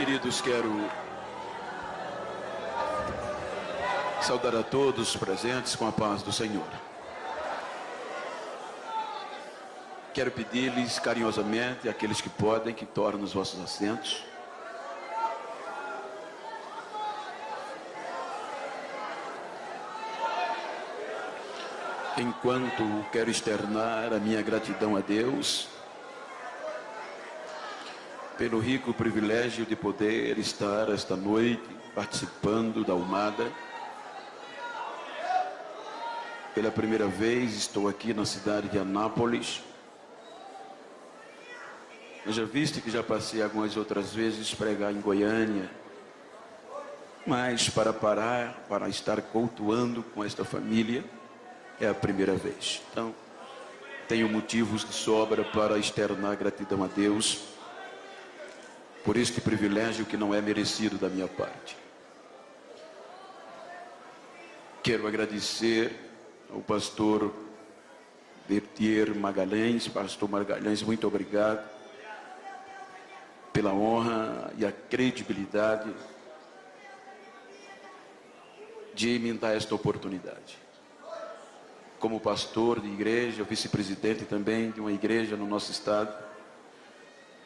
Queridos, quero saudar a todos os presentes com a paz do Senhor. Quero pedir-lhes carinhosamente, àqueles que podem, que tornem os vossos assentos. Enquanto quero externar a minha gratidão a Deus pelo rico privilégio de poder estar esta noite participando da Almada. Pela primeira vez estou aqui na cidade de Anápolis. Eu já viste que já passei algumas outras vezes pregar em Goiânia, mas para estar cultuando com esta família é a primeira vez. Então, tenho motivos de sobra para externar gratidão a Deus por este privilégio que não é merecido da minha parte. Quero agradecer ao pastor Bertier Magalhães. Pastor Magalhães, muito obrigado pela honra e a credibilidade de me dar esta oportunidade. Como pastor de igreja, vice-presidente também de uma igreja no nosso estado,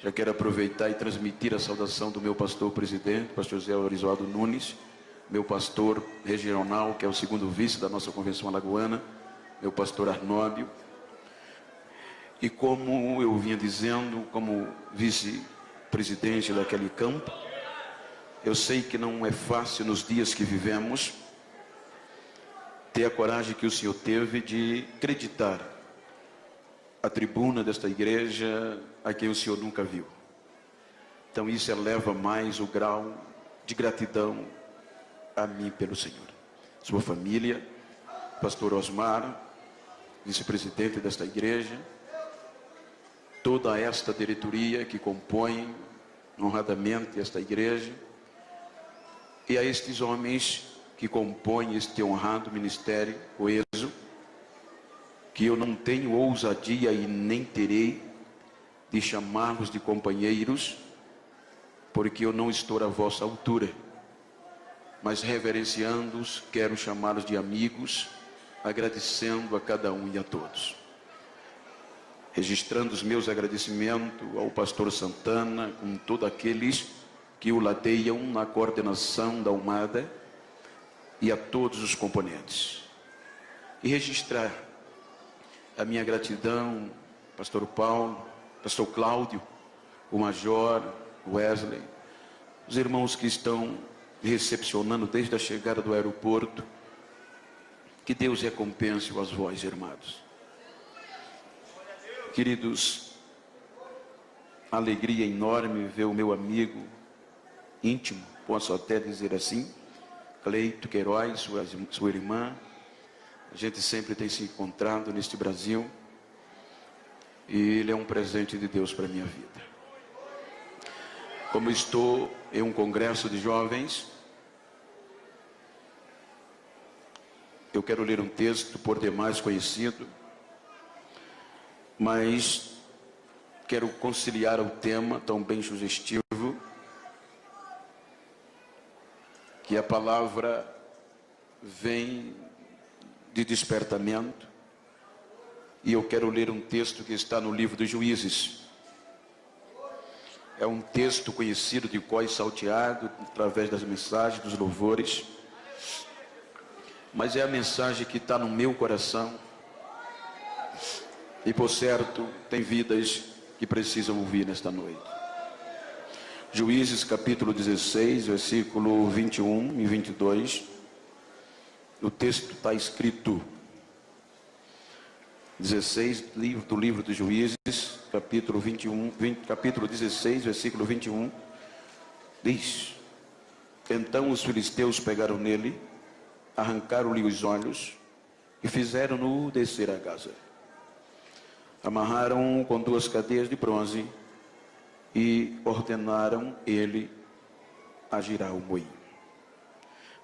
já quero aproveitar e transmitir a saudação do meu pastor presidente, pastor José Orizoaldo Nunes, meu pastor regional, que é o segundo vice da nossa convenção alagoana, meu pastor Arnóbio. E como eu vinha dizendo, como vice-presidente daquele campo, eu sei que não é fácil nos dias que vivemos ter a coragem que o Senhor teve de acreditar a tribuna desta igreja a quem o Senhor nunca viu. Então isso eleva mais o grau de gratidão a mim pelo Senhor. Sua família, pastor Osmar, vice-presidente desta igreja, toda esta diretoria que compõe honradamente esta igreja, e a estes homens que compõem este honrado ministério coeso, que eu não tenho ousadia e nem terei de chamá-los de companheiros, porque eu não estou à vossa altura, mas reverenciando-os, quero chamá-los de amigos, agradecendo a cada um e a todos. Registrando os meus agradecimentos ao pastor Santana, com todos aqueles que o ladeiam na coordenação da Almada, e a todos os componentes. E registrar a minha gratidão, pastor Paulo, pastor Cláudio, o major, Wesley, os irmãos que estão me recepcionando desde a chegada do aeroporto. Que Deus recompense as vós, irmãos. Queridos, alegria enorme ver o meu amigo íntimo, posso até dizer assim, Cleito Queiroz, sua irmã. A gente sempre tem se encontrado neste Brasil, e ele é um presente de Deus para a minha vida. Como estou em um congresso de jovens, eu quero ler um texto por demais conhecido, mas quero conciliar o tema tão bem sugestivo, que a palavra vem de despertamento, e eu quero ler um texto que está no livro dos Juízes. É um texto conhecido de cor salteado, através das mensagens, dos louvores, mas é a mensagem que está no meu coração, e por certo, tem vidas que precisam ouvir nesta noite. Juízes capítulo 16, versículo 21 e 22, o texto está escrito, 16 do livro dos Juízes, capítulo 16, versículo 21, diz: Então os filisteus pegaram nele, arrancaram-lhe os olhos e fizeram-no descer a Gaza. Amarraram-o com 2 cadeias de bronze e ordenaram ele a girar o moinho.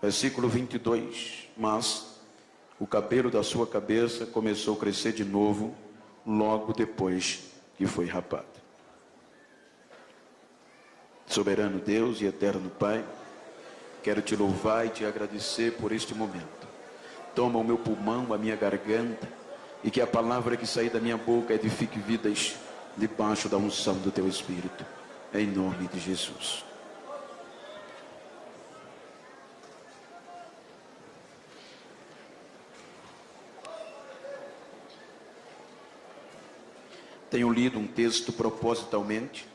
Versículo 22, mas o cabelo da sua cabeça começou a crescer de novo, logo depois que foi rapado. Soberano Deus e eterno Pai, quero te louvar e te agradecer por este momento. Toma o meu pulmão, a minha garganta, e que a palavra que sair da minha boca edifique vidas debaixo da unção do teu Espírito. Em nome de Jesus. Tenho lido um texto propositalmente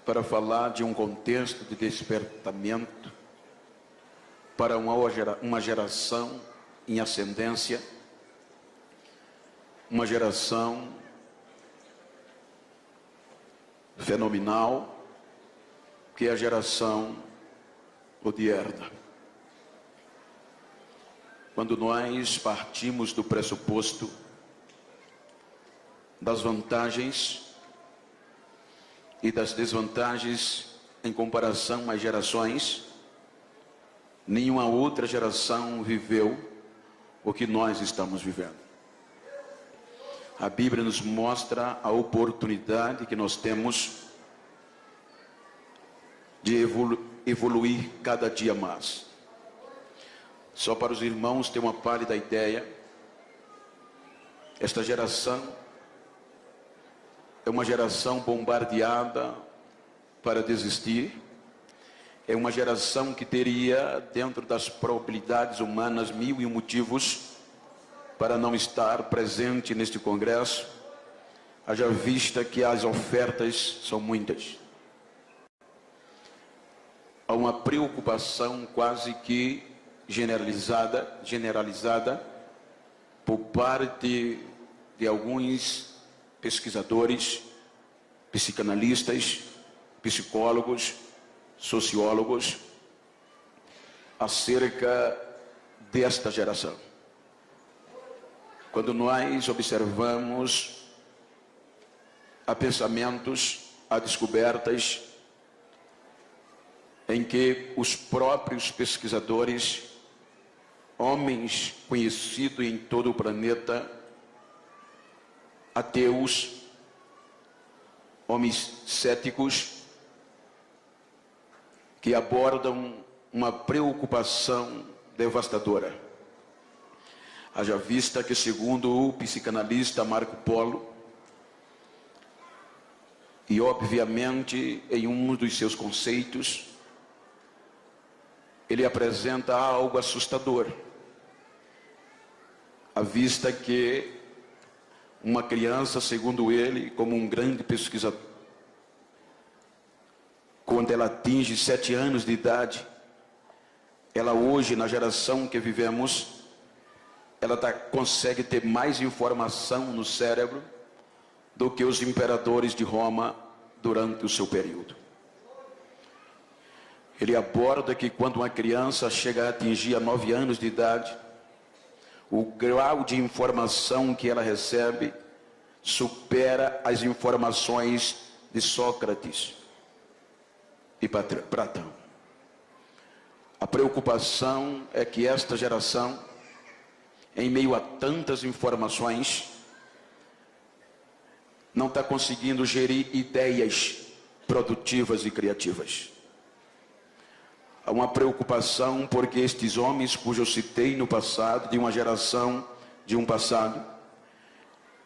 para falar de um contexto de despertamento para uma geração em ascendência, uma geração fenomenal, que é a geração odierna. Quando nós partimos do pressuposto das vantagens e das desvantagens em comparação às gerações, nenhuma outra geração viveu o que nós estamos vivendo. A Bíblia nos mostra a oportunidade que nós temos de evoluir cada dia mais. Só para os irmãos ter uma pálida ideia, esta geração é uma geração bombardeada para desistir. É uma geração que teria, dentro das probabilidades humanas, 1001 motivos para não estar presente neste congresso, haja vista que as ofertas são muitas. Há uma preocupação quase que generalizada por parte de alguns pesquisadores, psicanalistas, psicólogos, sociólogos, acerca desta geração. Quando nós observamos há pensamentos, há descobertas em que os próprios pesquisadores, homens conhecidos em todo o planeta, ateus, homens céticos, que abordam uma preocupação devastadora. Haja vista que, segundo o psicanalista Marco Polo, e obviamente em um dos seus conceitos, ele apresenta algo assustador, à vista que uma criança, segundo ele, como um grande pesquisador, quando ela atinge 7 anos de idade, ela hoje, na geração que vivemos, ela consegue ter mais informação no cérebro do que os imperadores de Roma durante o seu período. Ele aborda que quando uma criança chega a atingir 9 anos de idade, o grau de informação que ela recebe supera as informações de Sócrates e Platão. A preocupação é que esta geração, em meio a tantas informações, não está conseguindo gerir ideias produtivas e criativas. Há uma preocupação porque estes homens, cujo eu citei no passado, de uma geração, de um passado,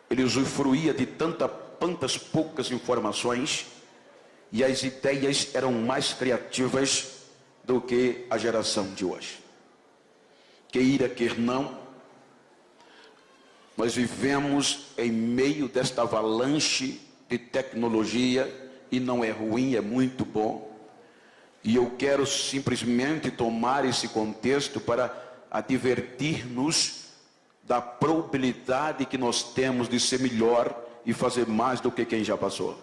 ele usufruía de tantas poucas informações, e as ideias eram mais criativas do que a geração de hoje. Queira, quer não, nós vivemos em meio desta avalanche de tecnologia, e não é ruim, é muito bom. E eu quero simplesmente tomar esse contexto para advertir-nos da probabilidade que nós temos de ser melhor e fazer mais do que quem já passou.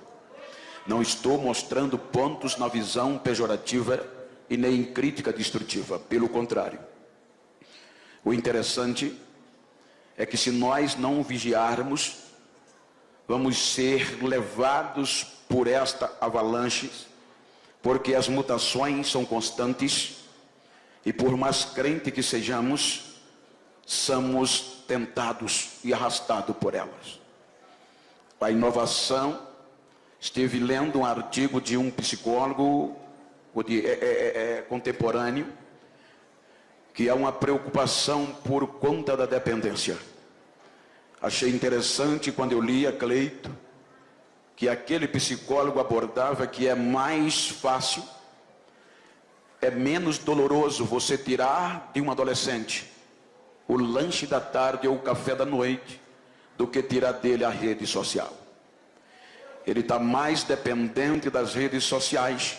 Não estou mostrando pontos na visão pejorativa e nem crítica destrutiva, pelo contrário. O interessante é que, se nós não vigiarmos, vamos ser levados por esta avalanche, porque as mutações são constantes, e por mais crente que sejamos, somos tentados e arrastados por elas. A inovação Estive lendo um artigo de um psicólogo contemporâneo, que há uma preocupação por conta da dependência. Achei interessante quando eu li a Cleito, que aquele psicólogo abordava que é mais fácil, é menos doloroso você tirar de um adolescente o lanche da tarde ou o café da noite, do que tirar dele a rede social. Ele está mais dependente das redes sociais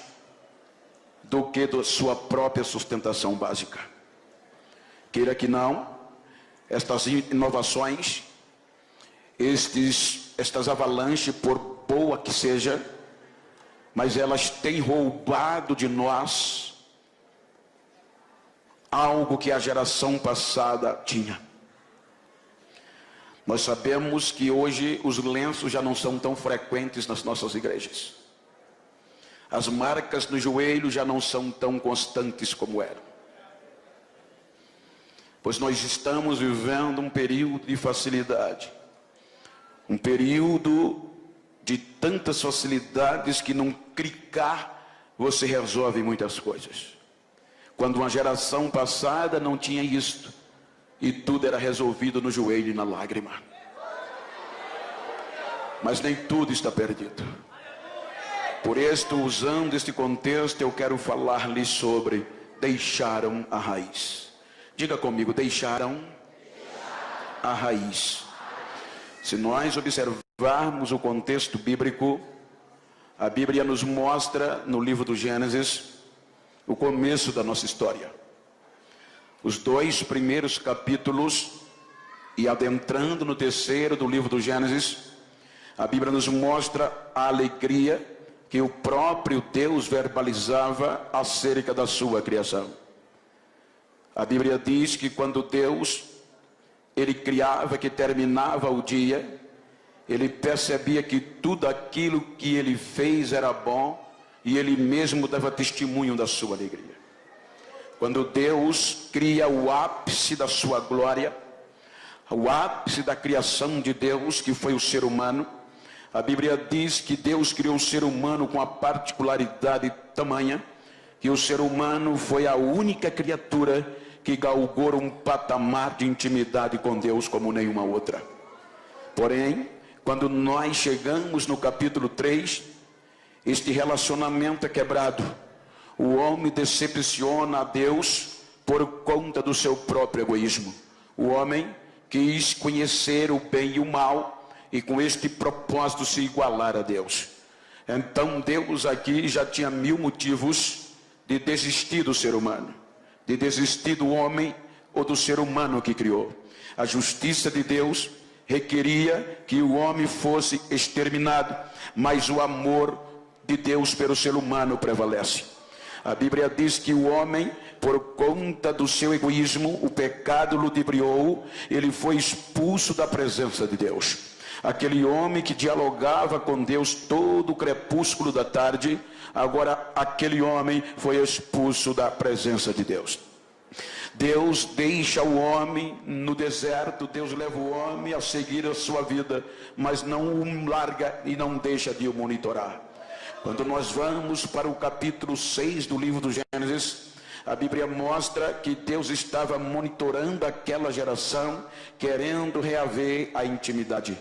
do que da sua própria sustentação básica. Queira que não, estas inovações, estas avalanches, por boa que seja, mas elas têm roubado de nós algo que a geração passada tinha. Nós sabemos que hoje os lenços já não são tão frequentes nas nossas igrejas. As marcas no joelho já não são tão constantes como eram. Pois nós estamos vivendo um período de facilidade. Um período de tantas facilidades que num clicar você resolve muitas coisas. Quando uma geração passada não tinha isto. E tudo era resolvido no joelho e na lágrima. Mas nem tudo está perdido. Por isso, usando este contexto, eu quero falar-lhe sobre deixaram a raiz. Diga comigo, deixaram a raiz. Se nós observarmos o contexto bíblico, a Bíblia nos mostra no livro do Gênesis o começo da nossa história. Os 2 primeiros capítulos, e adentrando no 3º do livro do Gênesis, a Bíblia nos mostra a alegria que o próprio Deus verbalizava acerca da sua criação. A Bíblia diz que quando Deus, ele criava, que terminava o dia, ele percebia que tudo aquilo que ele fez era bom, e ele mesmo dava testemunho da sua alegria. Quando Deus cria o ápice da sua glória, o ápice da criação de Deus, que foi o ser humano, a Bíblia diz que Deus criou o ser humano com a particularidade tamanha, que o ser humano foi a única criatura que galgou um patamar de intimidade com Deus como nenhuma outra. Porém, quando nós chegamos no capítulo 3, este relacionamento é quebrado. O homem decepciona a Deus por conta do seu próprio egoísmo. O homem quis conhecer o bem e o mal e com este propósito se igualar a Deus. Então Deus aqui já tinha 1000 motivos de desistir do ser humano, de desistir do homem ou do ser humano que criou. A justiça de Deus requeria que o homem fosse exterminado, mas o amor de Deus pelo ser humano prevalece. A Bíblia diz que o homem, por conta do seu egoísmo, o pecado ludibriou, ele foi expulso da presença de Deus. Aquele homem que dialogava com Deus todo o crepúsculo da tarde, agora aquele homem foi expulso da presença de Deus. Deus deixa o homem no deserto, Deus leva o homem a seguir a sua vida, mas não o larga e não deixa de o monitorar. Quando nós vamos para o capítulo 6 do livro do Gênesis, a Bíblia mostra que Deus estava monitorando aquela geração, querendo reaver a intimidade.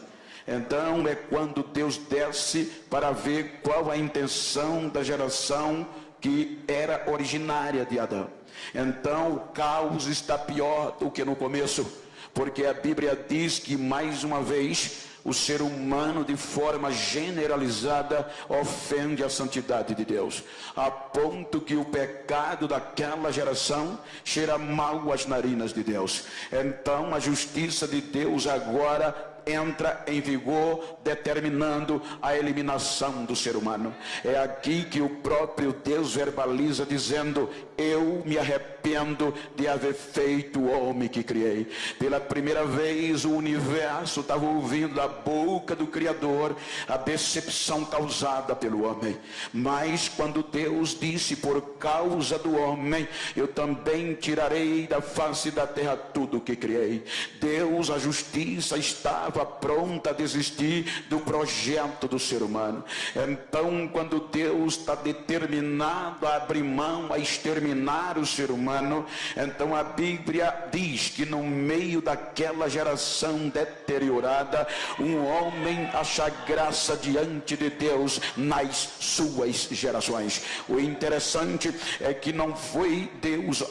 Então é quando Deus desce para ver qual a intenção da geração que era originária de Adão. Então o caos está pior do que no começo, porque a Bíblia diz que mais uma vez o ser humano, de forma generalizada, ofende a santidade de Deus, a ponto que o pecado daquela geração cheira mal às narinas de Deus. Então a justiça de Deus agora entra em vigor, determinando a eliminação do ser humano. É aqui que o próprio Deus verbaliza, dizendo: eu me arrependo de haver feito o homem que criei. Pela primeira vez o universo estava ouvindo da boca do Criador a decepção causada pelo homem. Mas quando Deus disse, por causa do homem, eu também tirarei da face da terra tudo o que criei. Deus, a justiça, estava pronta a desistir do projeto do ser humano. Então, quando Deus está determinado a abrir mão, a exterminar o ser humano, então a Bíblia diz que no meio daquela geração deteriorada, um homem acha graça diante de Deus nas suas gerações. O interessante é que não foi Deus,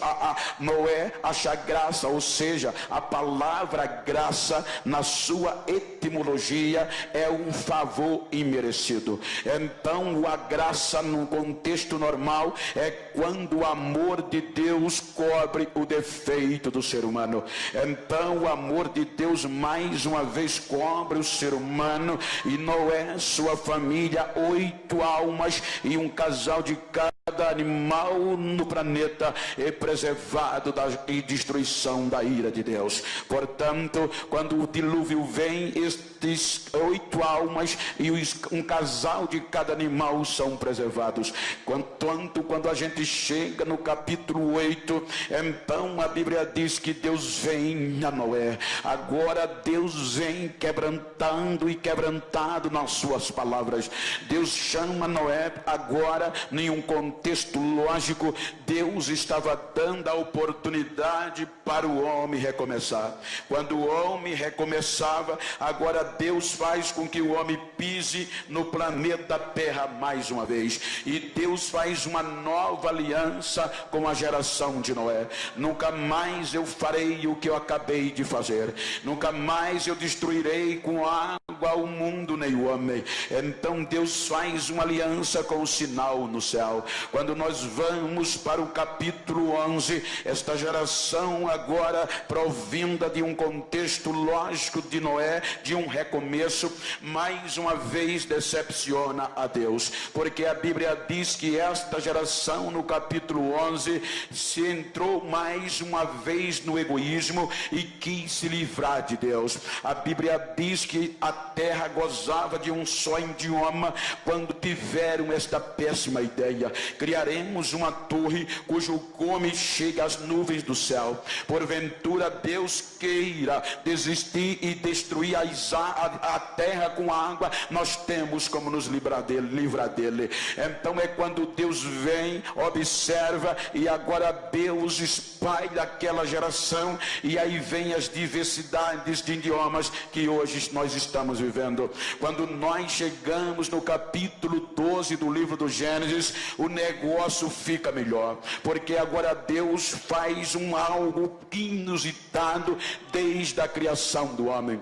Noé achar graça, ou seja, a palavra graça na sua etimologia é um favor imerecido. Então a graça no contexto normal é quando o amor de Deus cobre o defeito do ser humano. Então o amor de Deus mais uma vez cobre o ser humano, e Noé, sua família, 8 almas e um casal de cada animal no planeta é preservado da destruição da ira de Deus. Portanto, quando o dilúvio vem, estes 8 almas e um casal de cada animal são preservados. Quanto quando a gente chega no capítulo 8, então a Bíblia diz que Deus vem a Noé. Agora Deus vem quebrantando e quebrantado nas suas palavras. Deus chama Noé agora em um contexto lógico. Deus estava dando a oportunidade para o homem recomeçar. Quando o homem recomeçava, agora Deus faz com que o homem pise no planeta Terra mais uma vez, e Deus faz uma nova aliança com a geração de Noé. Nunca mais eu farei o que eu acabei de fazer, nunca mais eu destruirei com água o mundo nem o homem. Então Deus faz uma aliança com o sinal no céu. Quando nós vamos para o capítulo 11, esta geração agora provinda de um contexto lógico de Noé, de um recomeço, mais uma vez decepciona a Deus, porque a Bíblia diz que esta geração no capítulo 11 se entrou mais uma vez no egoísmo e quis se livrar de Deus. A Bíblia diz que a terra gozava de um só idioma quando tiveram esta péssima ideia: criaremos uma torre cujo cume chega às nuvens do céu. Porventura Deus queira desistir e destruir a terra com água, nós temos como nos livrar dele. Então é quando Deus vem, observa, e agora Deus espalha aquela geração, e aí vem as diversidades de idiomas que hoje nós estamos vivendo. Quando nós chegamos no capítulo 12 do livro do Gênesis, o negócio fica melhor, porque agora Deus faz algo inusitado desde a criação do homem.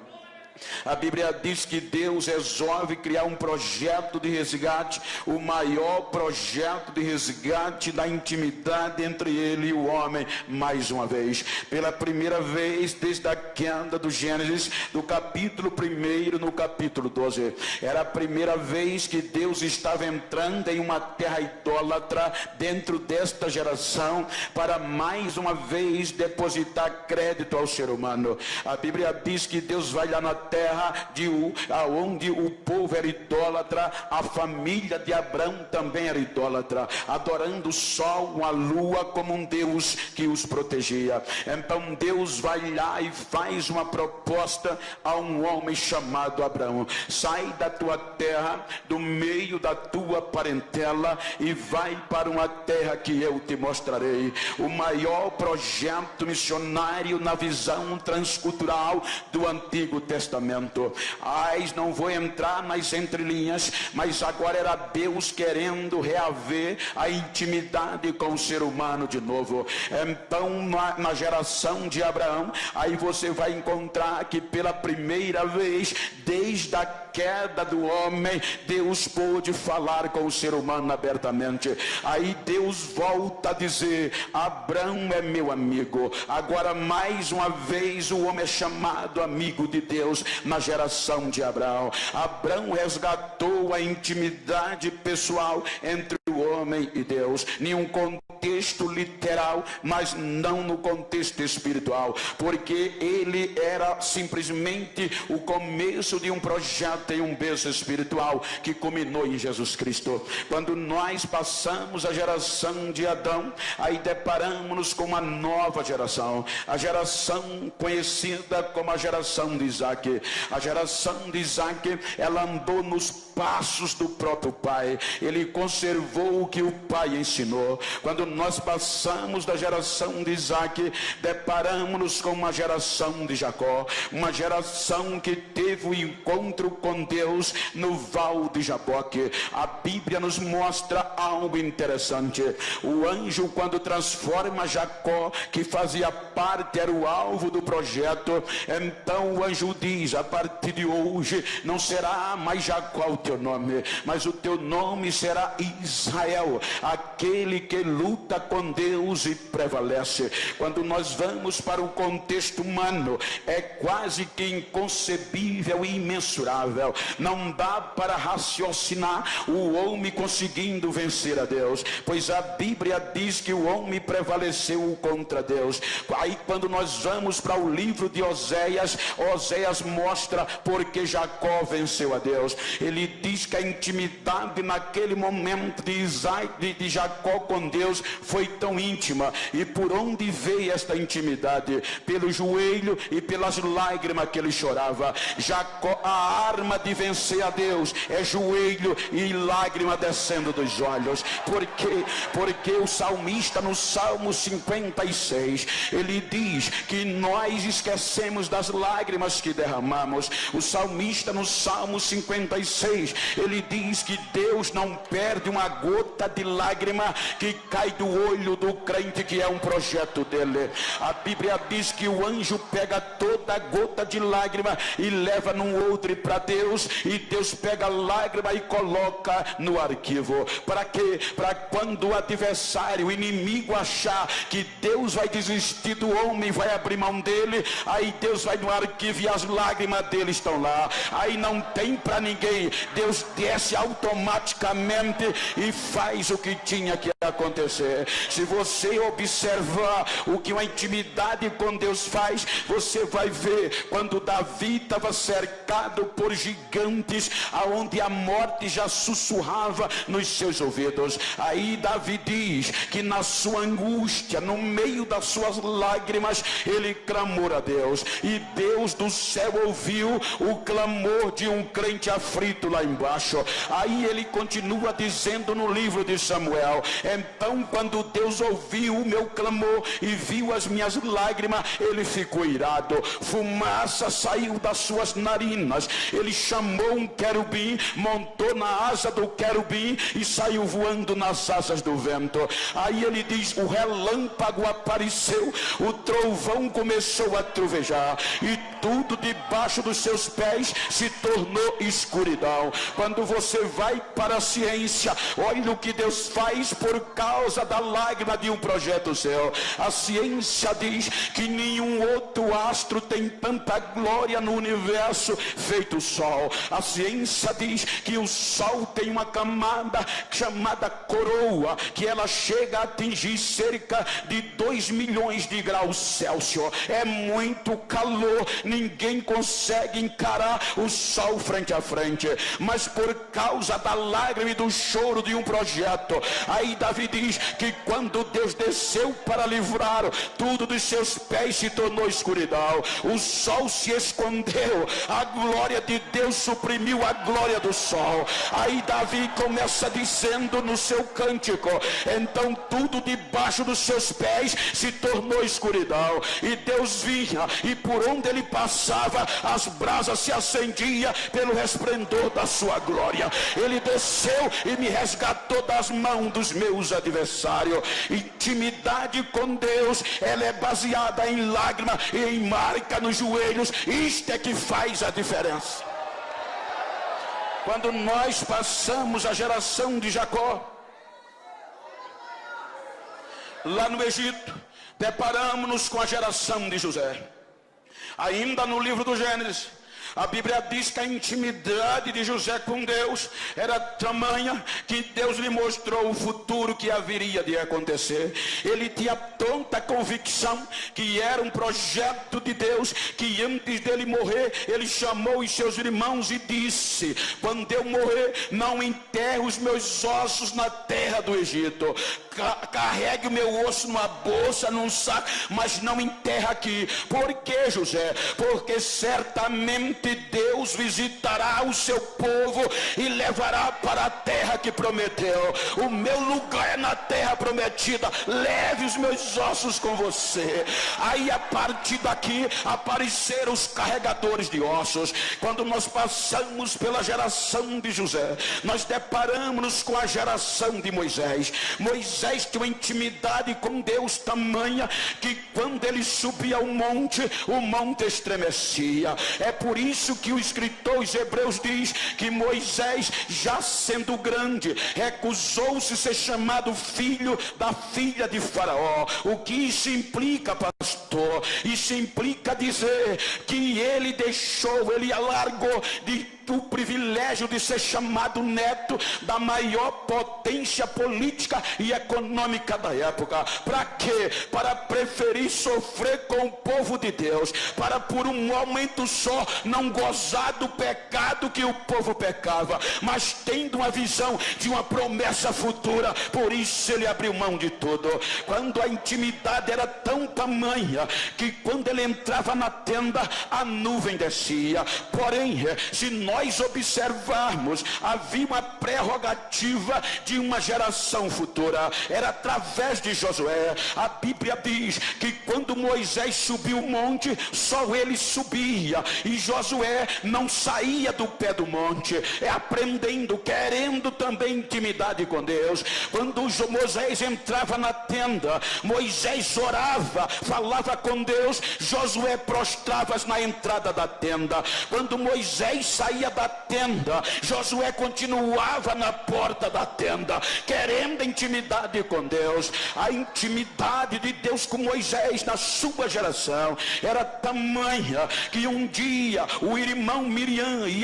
A Bíblia diz que Deus resolve criar um projeto de resgate, o maior projeto de resgate da intimidade entre ele e o homem, mais uma vez. Pela primeira vez desde a queda do Gênesis, do capítulo 1 no capítulo 12. Era a primeira vez que Deus estava entrando em uma terra idólatra dentro desta geração, para mais uma vez depositar crédito ao ser humano. A Bíblia diz que Deus vai lá na terra onde o povo era idólatra. A família de Abraão também era idólatra, adorando o sol, a lua como um Deus que os protegia. Então Deus vai lá e faz uma proposta a um homem chamado Abraão: sai da tua terra, do meio da tua parentela, e vai para uma terra que eu te mostrarei. O maior projeto missionário na visão transcultural do Antigo Testamento. Não vou entrar nas entrelinhas, mas agora era Deus querendo reaver a intimidade com o ser humano de novo. Então na geração de Abraão, aí você vai encontrar que pela primeira vez desde a queda do homem, Deus pôde falar com o ser humano abertamente. Aí Deus volta a dizer: Abraão é meu amigo. Agora mais uma vez o homem é chamado amigo de Deus na geração de Abraão. Abraão resgatou a intimidade pessoal entre o homem e Deus, em um contexto literal, mas não no contexto espiritual, porque ele era simplesmente o começo de um projeto e um berço espiritual que culminou em Jesus Cristo. Quando nós passamos a geração de Adão, aí deparamos-nos com uma nova geração, a geração conhecida como a geração de Isaac. A geração de Isaac, ela andou nos passos do próprio pai, ele conservou o que o pai ensinou. Quando nós passamos da geração de Isaac, deparamos-nos com uma geração de Jacó, uma geração que teve o encontro com Deus no val de Jaboque. A Bíblia nos mostra algo interessante. O anjo, quando transforma Jacó, que fazia parte, era o alvo do projeto, então o anjo diz: a partir de hoje não será mais Jacó o teu nome, mas o teu nome será Israel, aquele que luta com Deus e prevalece. Quando nós vamos para o contexto humano, é quase que inconcebível e imensurável. Não dá para raciocinar o homem conseguindo vencer a Deus, pois a Bíblia diz que o homem prevaleceu contra Deus. Aí quando nós vamos para o livro de Oséias, Oséias mostra porque Jacó venceu a Deus. Ele diz que a intimidade naquele momento de Jacó com Deus foi tão íntima. E por onde veio esta intimidade? Pelo joelho e pelas lágrimas que ele chorava. Jacó, a arma de vencer a Deus é joelho e lágrima descendo dos olhos. Porque o salmista no Salmo 56, ele diz que nós esquecemos das lágrimas que derramamos. O salmista no Salmo 56, ele diz que Deus não perde uma gota de lágrima que cai do olho do crente, que é um projeto dele. A Bíblia diz que o anjo pega toda gota de lágrima e leva num outro para Deus, e Deus pega a lágrima e coloca no arquivo. Para quê? Para quando o adversário, o inimigo, achar que Deus vai desistir do homem, vai abrir mão dele, aí Deus vai no arquivo e as lágrimas dele estão lá. Aí não tem para ninguém. Deus desce automaticamente e faz o que tinha que acontecer. Se você observar o que uma intimidade com Deus faz, você vai ver quando Davi estava cercado por gigantes, aonde a morte já sussurrava nos seus ouvidos. Aí Davi diz que na sua angústia, no meio das suas lágrimas, ele clamou a Deus, e Deus do céu ouviu o clamor de um crente aflito lá embaixo. Aí ele continua dizendo no livro de Samuel: então quando Deus ouviu o meu clamor e viu as minhas lágrimas, ele ficou irado, fumaça saiu das suas narinas, ele chamou um querubim, montou na asa do querubim e saiu voando nas asas do vento. Aí ele diz: o relâmpago apareceu, o trovão começou a trovejar, e tudo debaixo dos seus pés se tornou escuridão. Quando você vai para a ciência, olha o que Deus faz por causa da lágrima de um projeto seu. A ciência diz que nenhum outro astro tem tanta glória no universo feito o Sol. A ciência diz que o Sol tem uma camada chamada coroa, que ela chega a atingir cerca de 2 milhões de graus Celsius. É muito calor, ninguém consegue encarar o Sol frente a frente. Mas por causa da lágrima e do choro de um projeto, aí Davi diz que quando Deus desceu para livrar, tudo dos seus pés se tornou escuridão, o sol se escondeu, a glória de Deus suprimiu a glória do sol. Aí Davi começa dizendo no seu cântico: então tudo debaixo dos seus pés se tornou escuridão, e Deus vinha, e por onde ele passava, as brasas se acendiam pelo resplendor da sua glória. Ele desceu e me resgatou das mãos dos meus adversários. Intimidade com Deus, ela é baseada em lágrima e em marca nos joelhos. Isto é que faz a diferença. Quando nós passamos a geração de Jacó lá no Egito, deparamos-nos com a geração de José. Ainda no livro do Gênesis, A Bíblia diz que a intimidade de José com Deus era tamanha que Deus lhe mostrou o futuro que haveria de acontecer. Ele tinha tanta convicção que era um projeto de Deus, que antes dele morrer, ele chamou os seus irmãos e disse: quando eu morrer, não enterre os meus ossos na terra do Egito. Carregue o meu osso numa bolsa, num saco, mas não enterra aqui. Por que, José? Porque certamente Deus visitará o seu povo e levará para a terra que prometeu. O meu lugar é na terra prometida. Leve os meus ossos com você. Aí a partir daqui apareceram os carregadores de ossos. Quando nós passamos pela geração de José, nós deparamos com a geração de Moisés. Moisés tinha uma intimidade com Deus tamanha que quando ele subia ao monte, o monte estremecia. É por isso que o escritor aos Hebreus diz que Moisés, já sendo grande, recusou-se ser chamado filho da filha de Faraó. O que isso implica, pastor? Isso implica dizer que ele alargou o privilégio de ser chamado neto da maior potência política e econômica da época. Para quê? Para preferir sofrer com o povo de Deus, para por um momento só não gozar do pecado que o povo pecava, mas tendo uma visão de uma promessa futura. Por isso ele abriu mão de tudo. Quando a intimidade era tão tamanha que quando ele entrava na tenda, a nuvem descia. Porém, se nós observarmos, havia uma prerrogativa de uma geração futura. Era através de Josué. A Bíblia diz que quando Moisés subiu o monte, só ele subia, e Josué não saía do pé do monte, aprendendo, querendo também intimidade com Deus. Quando Moisés entrava na tenda, Moisés orava, falava com Deus, Josué prostrava-se na entrada da tenda. Quando Moisés saía da tenda, Josué continuava na porta da tenda, querendo intimidade com Deus. A intimidade de Deus com Moisés na sua geração era tamanha que um dia o irmão Miriam e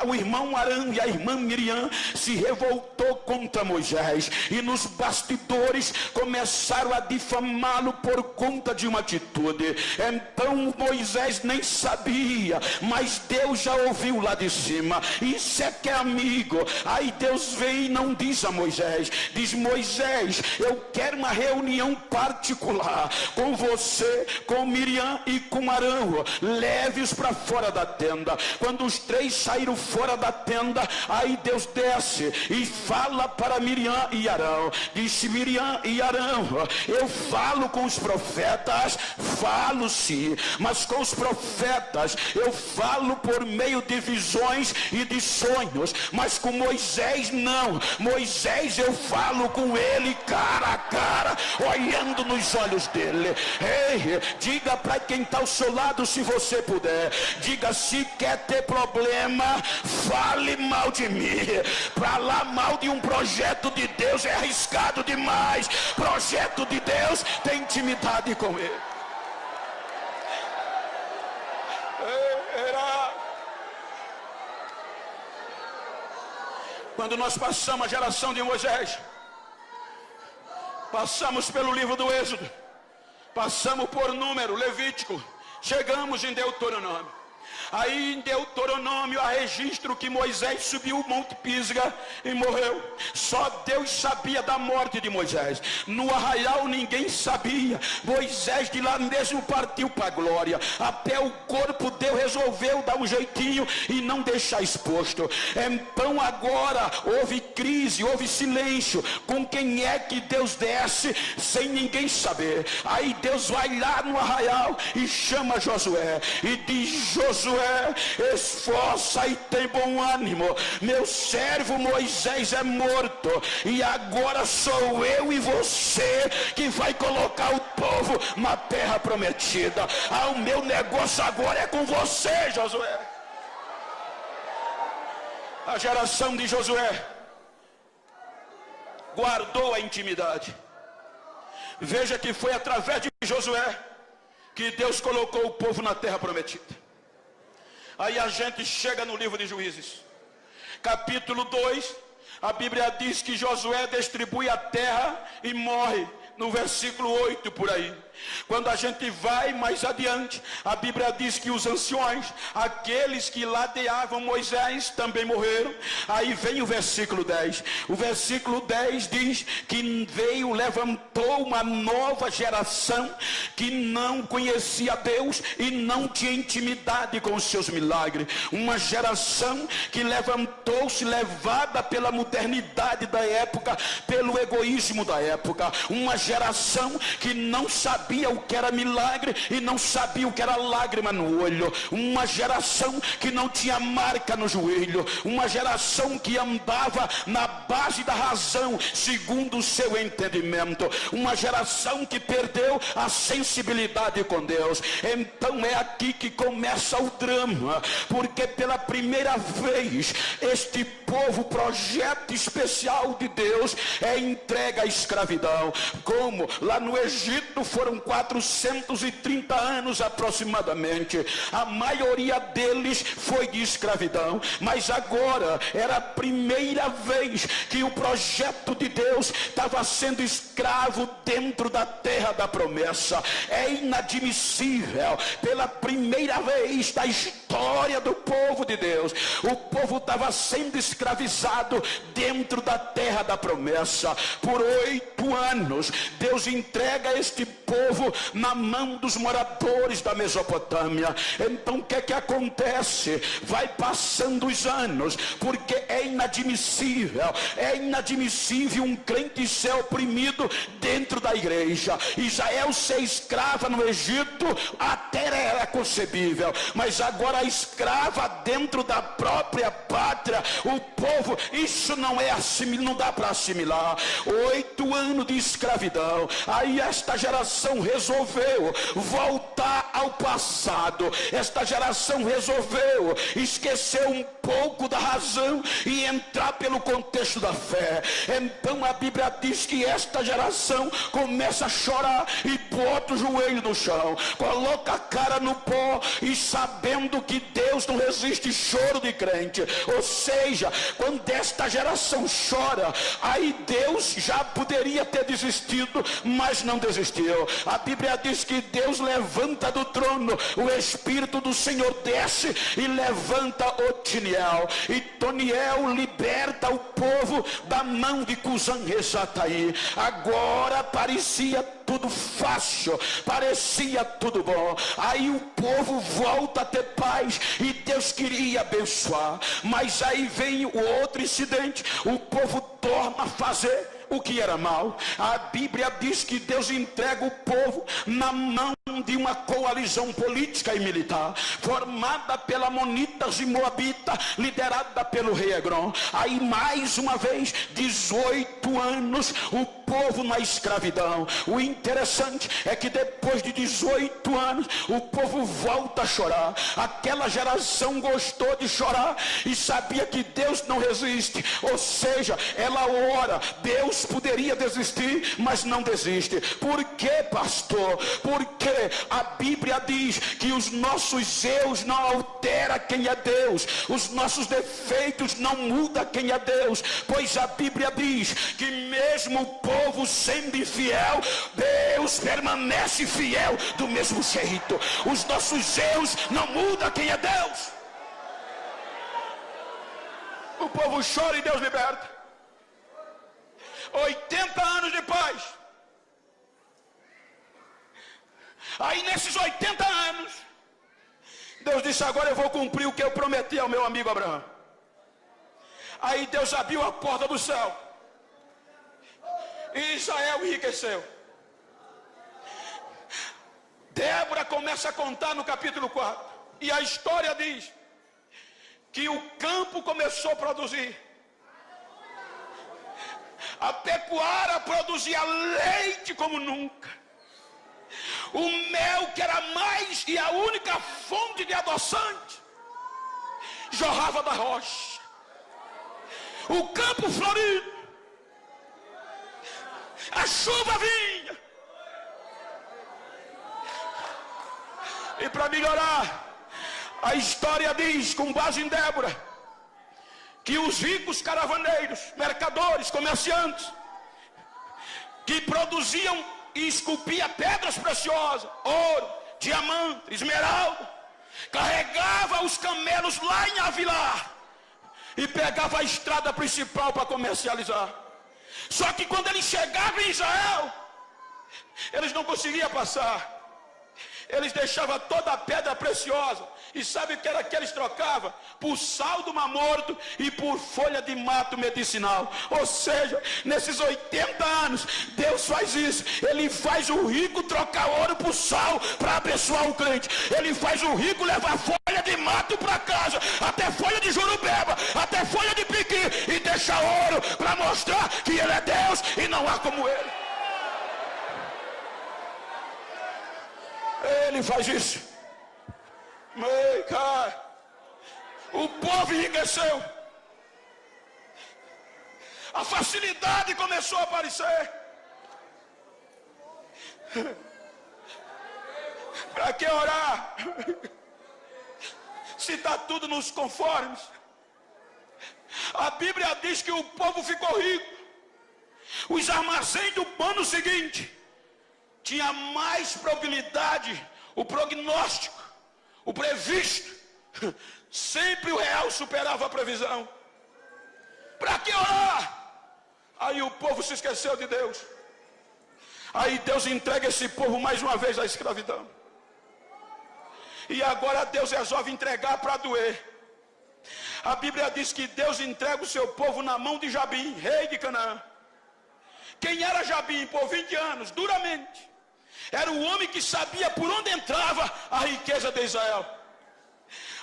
o irmão Arão e a irmã Miriam se revoltou contra Moisés, e nos bastidores começaram a difamá-lo por conta de uma atitude. Então Moisés nem sabia, mas Deus já ouviu lá de cima. Isso é que é amigo. Aí Deus vem e não diz a Moisés, diz: Moisés, eu quero uma reunião particular com você, com Miriam e com Arão. Leve-os para fora da tenda. Quando os três saíram fora da tenda, aí Deus desce e fala para Miriam e Arão. Disse Miriam e Arão: eu falo com os profetas, falo sim, mas com os profetas eu falo por meio de visões e de sonhos, mas com Moisés não. Moisés eu falo com ele cara a cara, olhando nos olhos dele. Ei, diga para quem está ao seu lado, se você puder, diga: se quer ter problema, fale mal de mim. Falar mal de um projeto de Deus é arriscado demais. Projeto de Deus tem intimidade com ele. Quando nós passamos a geração de Moisés, passamos pelo livro do Êxodo, passamos por Número, Levítico, chegamos em Deuteronômio. Aí em Deuteronômio há registro que Moisés subiu o Monte Pisga e morreu. Só Deus sabia da morte de Moisés. No arraial ninguém sabia. Moisés de lá mesmo partiu para a glória. Até o corpo Deus resolveu dar um jeitinho e não deixar exposto. Então agora houve crise, houve silêncio. Com quem é que Deus desce sem ninguém saber? Aí Deus vai lá no arraial e chama Josué e diz: Josué, esforça e tem bom ânimo, meu servo Moisés é morto, e agora sou eu e você que vai colocar o povo na terra prometida. O meu negócio agora é com você, Josué. A geração de Josué guardou a intimidade. Veja que foi através de Josué que Deus colocou o povo na terra prometida. Aí a gente chega no livro de Juízes, capítulo 2, a Bíblia diz que Josué distribui a terra e morre, no versículo 8 por aí. Quando a gente vai mais adiante, a Bíblia diz que os anciões, aqueles que ladeavam Moisés, também morreram. Aí vem o versículo 10. O versículo 10 diz que levantou uma nova geração que não conhecia Deus e não tinha intimidade com os seus milagres. Uma geração que levantou-se levada pela modernidade da época, pelo egoísmo da época. Uma geração que não sabia o que era milagre e não sabia o que era lágrima no olho. Uma geração que não tinha marca no joelho. Uma geração que andava na base da razão, segundo o seu entendimento. Uma geração que perdeu a sensibilidade com Deus. Então é aqui que começa o drama, porque pela primeira vez este povo, projeto especial de Deus, é entregue à escravidão. Como lá no Egito foram 430 anos aproximadamente, a maioria deles foi de escravidão, mas agora era a primeira vez que o projeto de Deus estava sendo escravo dentro da terra da promessa. É inadmissível, pela primeira vez da história do povo de Deus, o povo estava sendo escravizado dentro da terra da promessa. Por 8 anos Deus entrega este povo na mão dos moradores da Mesopotâmia. Então o que é que acontece? Vai passando os anos, porque é inadmissível um crente ser oprimido dentro da igreja. Israel ser escrava no Egito até era concebível, mas agora escrava dentro da própria pátria, o povo, isso não dá para assimilar. 8 anos de escravidão. Aí esta geração resolveu voltar ao passado. Esta geração resolveu esquecer um pouco da razão e entrar pelo contexto da fé. Então a Bíblia diz que esta geração começa a chorar e bota o joelho no chão, coloca a cara no pó, e sabendo que Deus não resiste choro de crente. Ou seja, quando esta geração chora, aí Deus já poderia ter desistido, mas não desistiu. A Bíblia diz que Deus levanta do trono, o Espírito do Senhor desce e levanta Otiniel, e Toniel liberta o povo da mão de Cusã-Risataí. Agora parecia tudo fácil, parecia tudo bom. Aí o povo volta a ter paz e Deus queria abençoar, mas aí vem o outro incidente. O povo torna a fazer o que era mal. A Bíblia diz que Deus entrega o povo na mão de uma coalizão política e militar, formada pela Amonitas e Moabita, liderada pelo rei Egrom. Aí mais uma vez, 18 anos, o povo na escravidão. O interessante é que depois de 18 anos, o povo volta a chorar. Aquela geração gostou de chorar e sabia que Deus não resiste, ou seja, ela ora. Deus poderia desistir, mas não desiste. Por quê, pastor? Porque a Bíblia diz que os nossos erros não alteram quem é Deus, os nossos defeitos não mudam quem é Deus, pois a Bíblia diz que mesmo o povo sendo infiel, Deus permanece fiel do mesmo jeito. Os nossos erros não mudam quem é Deus. O povo chora e Deus liberta. 80 anos de paz. Aí nesses 80 anos, Deus disse: agora eu vou cumprir o que eu prometi ao meu amigo Abraão. Aí Deus abriu a porta do céu e Israel enriqueceu. Débora começa a contar no capítulo 4, e a história diz que o campo começou a produzir, a pecuária produzia leite como nunca, o mel, que era mais e a única fonte de adoçante, jorrava da rocha, o campo florido, a chuva vinha. E para melhorar, A história diz, com base em Débora, que os ricos caravaneiros, mercadores, comerciantes, que produziam e esculpiam pedras preciosas, ouro, diamante, esmeralda, carregava os camelos lá em Avilar e pegava a estrada principal para comercializar. Só que quando eles chegavam em Israel, eles não conseguiam passar. Eles deixavam toda a pedra preciosa. E sabe o que era que eles trocavam? Por sal do Mar Morto e por folha de mato medicinal. Ou seja, nesses 80 anos, Deus faz isso. Ele faz o rico trocar ouro por sal para abençoar o crente. Ele faz o rico levar folha de mato para casa, até folha de jurubeba, até folha de piqui, e deixar ouro para mostrar que ele é Deus e não há como ele. Ele faz isso. O povo enriqueceu. A facilidade começou a aparecer. Para que orar? Se está tudo nos conformes. A Bíblia diz que o povo ficou rico. Os armazéns do ano seguinte tinha mais probabilidade, o prognóstico, o previsto, sempre o real superava a previsão. Para que orar? Aí o povo se esqueceu de Deus. Aí Deus entrega esse povo mais uma vez à escravidão. E agora Deus resolve entregar para doer. A Bíblia diz que Deus entrega o seu povo na mão de Jabim, rei de Canaã. Quem era Jabim? Por 20 anos, duramente. Era o homem que sabia por onde entrava a riqueza de Israel.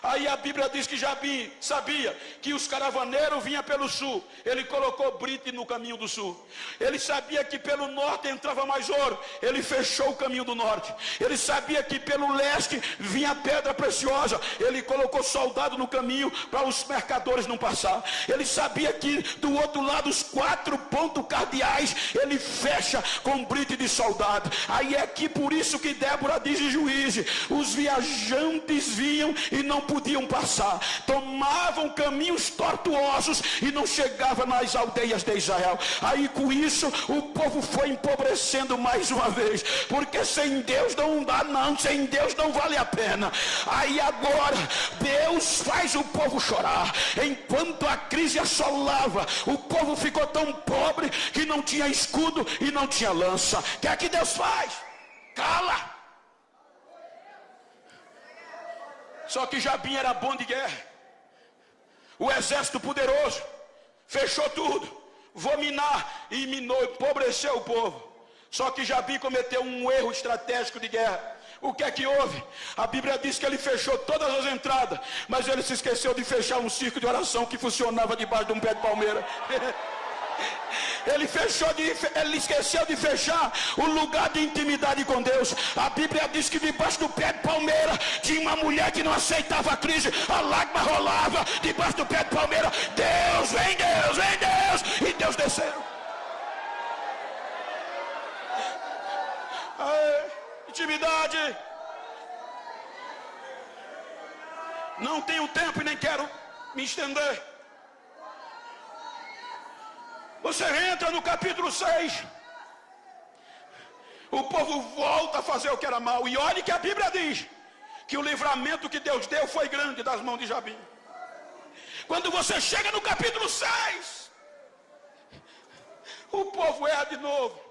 Aí a Bíblia diz que Jabim sabia que os caravaneiros vinham pelo sul. Ele colocou brite no caminho do sul. Ele sabia que pelo norte entrava mais ouro. Ele fechou o caminho do norte. Ele sabia que pelo leste vinha pedra preciosa. Ele colocou soldado no caminho para os mercadores não passar. Ele sabia que do outro lado os 4 pontos cardeais ele fecha com brite de soldado. Aí é que por isso que Débora diz em Juízes: os viajantes vinham e não podiam passar, tomavam caminhos tortuosos e não chegavam nas aldeias de Israel. Aí com isso o povo foi empobrecendo mais uma vez, porque sem Deus não dá não, sem Deus não vale a pena. Aí agora Deus faz o povo chorar. Enquanto a crise assolava, o povo ficou tão pobre que não tinha escudo e não tinha lança. O que é que Deus faz? Cala. Só que Jabim era bom de guerra. O exército poderoso fechou tudo, vou minar, e minou, empobreceu o povo. Só que Jabim cometeu um erro estratégico de guerra. O que é que houve? A Bíblia diz que ele fechou todas as entradas, mas ele se esqueceu de fechar um circo de oração que funcionava debaixo de um pé de palmeira. Ele esqueceu de fechar o lugar de intimidade com Deus. A Bíblia diz que debaixo do pé de palmeira tinha uma mulher que não aceitava a crise. A lágrima rolava debaixo do pé de palmeira. Deus, vem Deus, vem Deus. E Deus desceu. Intimidade. Não tenho tempo e nem quero me estender. Você entra no capítulo 6. O povo volta a fazer o que era mal. E olhe que a Bíblia diz que o livramento que Deus deu foi grande das mãos de Jabim. Quando você chega no capítulo 6, o povo erra de novo.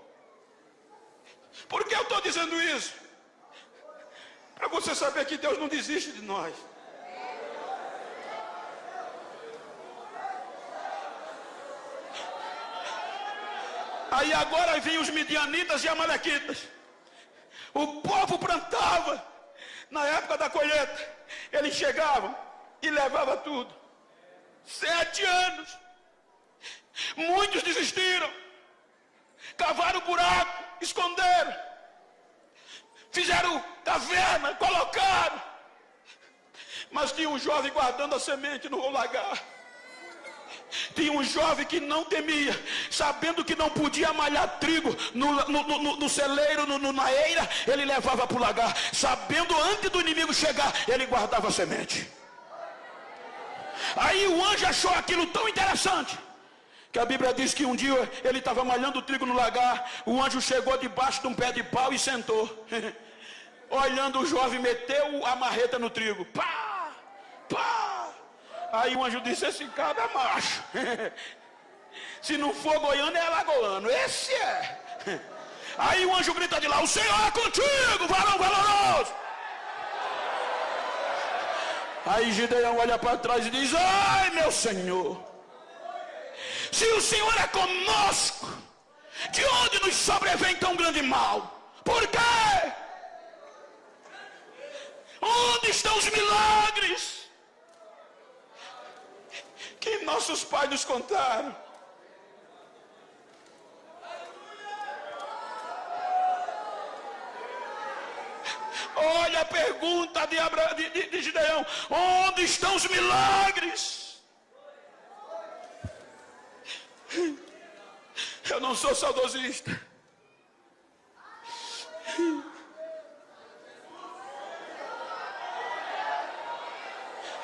Por que eu estou dizendo isso? Para você saber que Deus não desiste de nós. Aí agora vinham os midianitas e amalequitas. O povo plantava. Na época da colheita, eles chegavam e levavam tudo. 7 anos. Muitos desistiram. Cavaram buraco, esconderam. Fizeram caverna, colocaram. Mas tinha um jovem guardando a semente no lagar. Tinha um jovem que não temia, sabendo que não podia malhar trigo no celeiro, na eira, ele levava para o lagar. Sabendo antes do inimigo chegar, ele guardava a semente. Aí o anjo achou aquilo tão interessante, que a Bíblia diz que um dia ele estava malhando trigo no lagar. O anjo chegou debaixo de um pé de pau e sentou. Olhando o jovem, meteu a marreta no trigo. Pá! Pá! Aí o anjo disse: esse cara é macho. Se não for goiano, é alagoano. Esse é. Aí o anjo grita de lá: o Senhor é contigo, varão valoroso. Aí Gideão olha para trás e diz: ai, meu Senhor, se o Senhor é conosco, de onde nos sobrevém tão grande mal? Por quê? Onde estão os milagres que nossos pais nos contaram? Olha a pergunta de Gideão: onde estão os milagres? Eu não sou saudosista,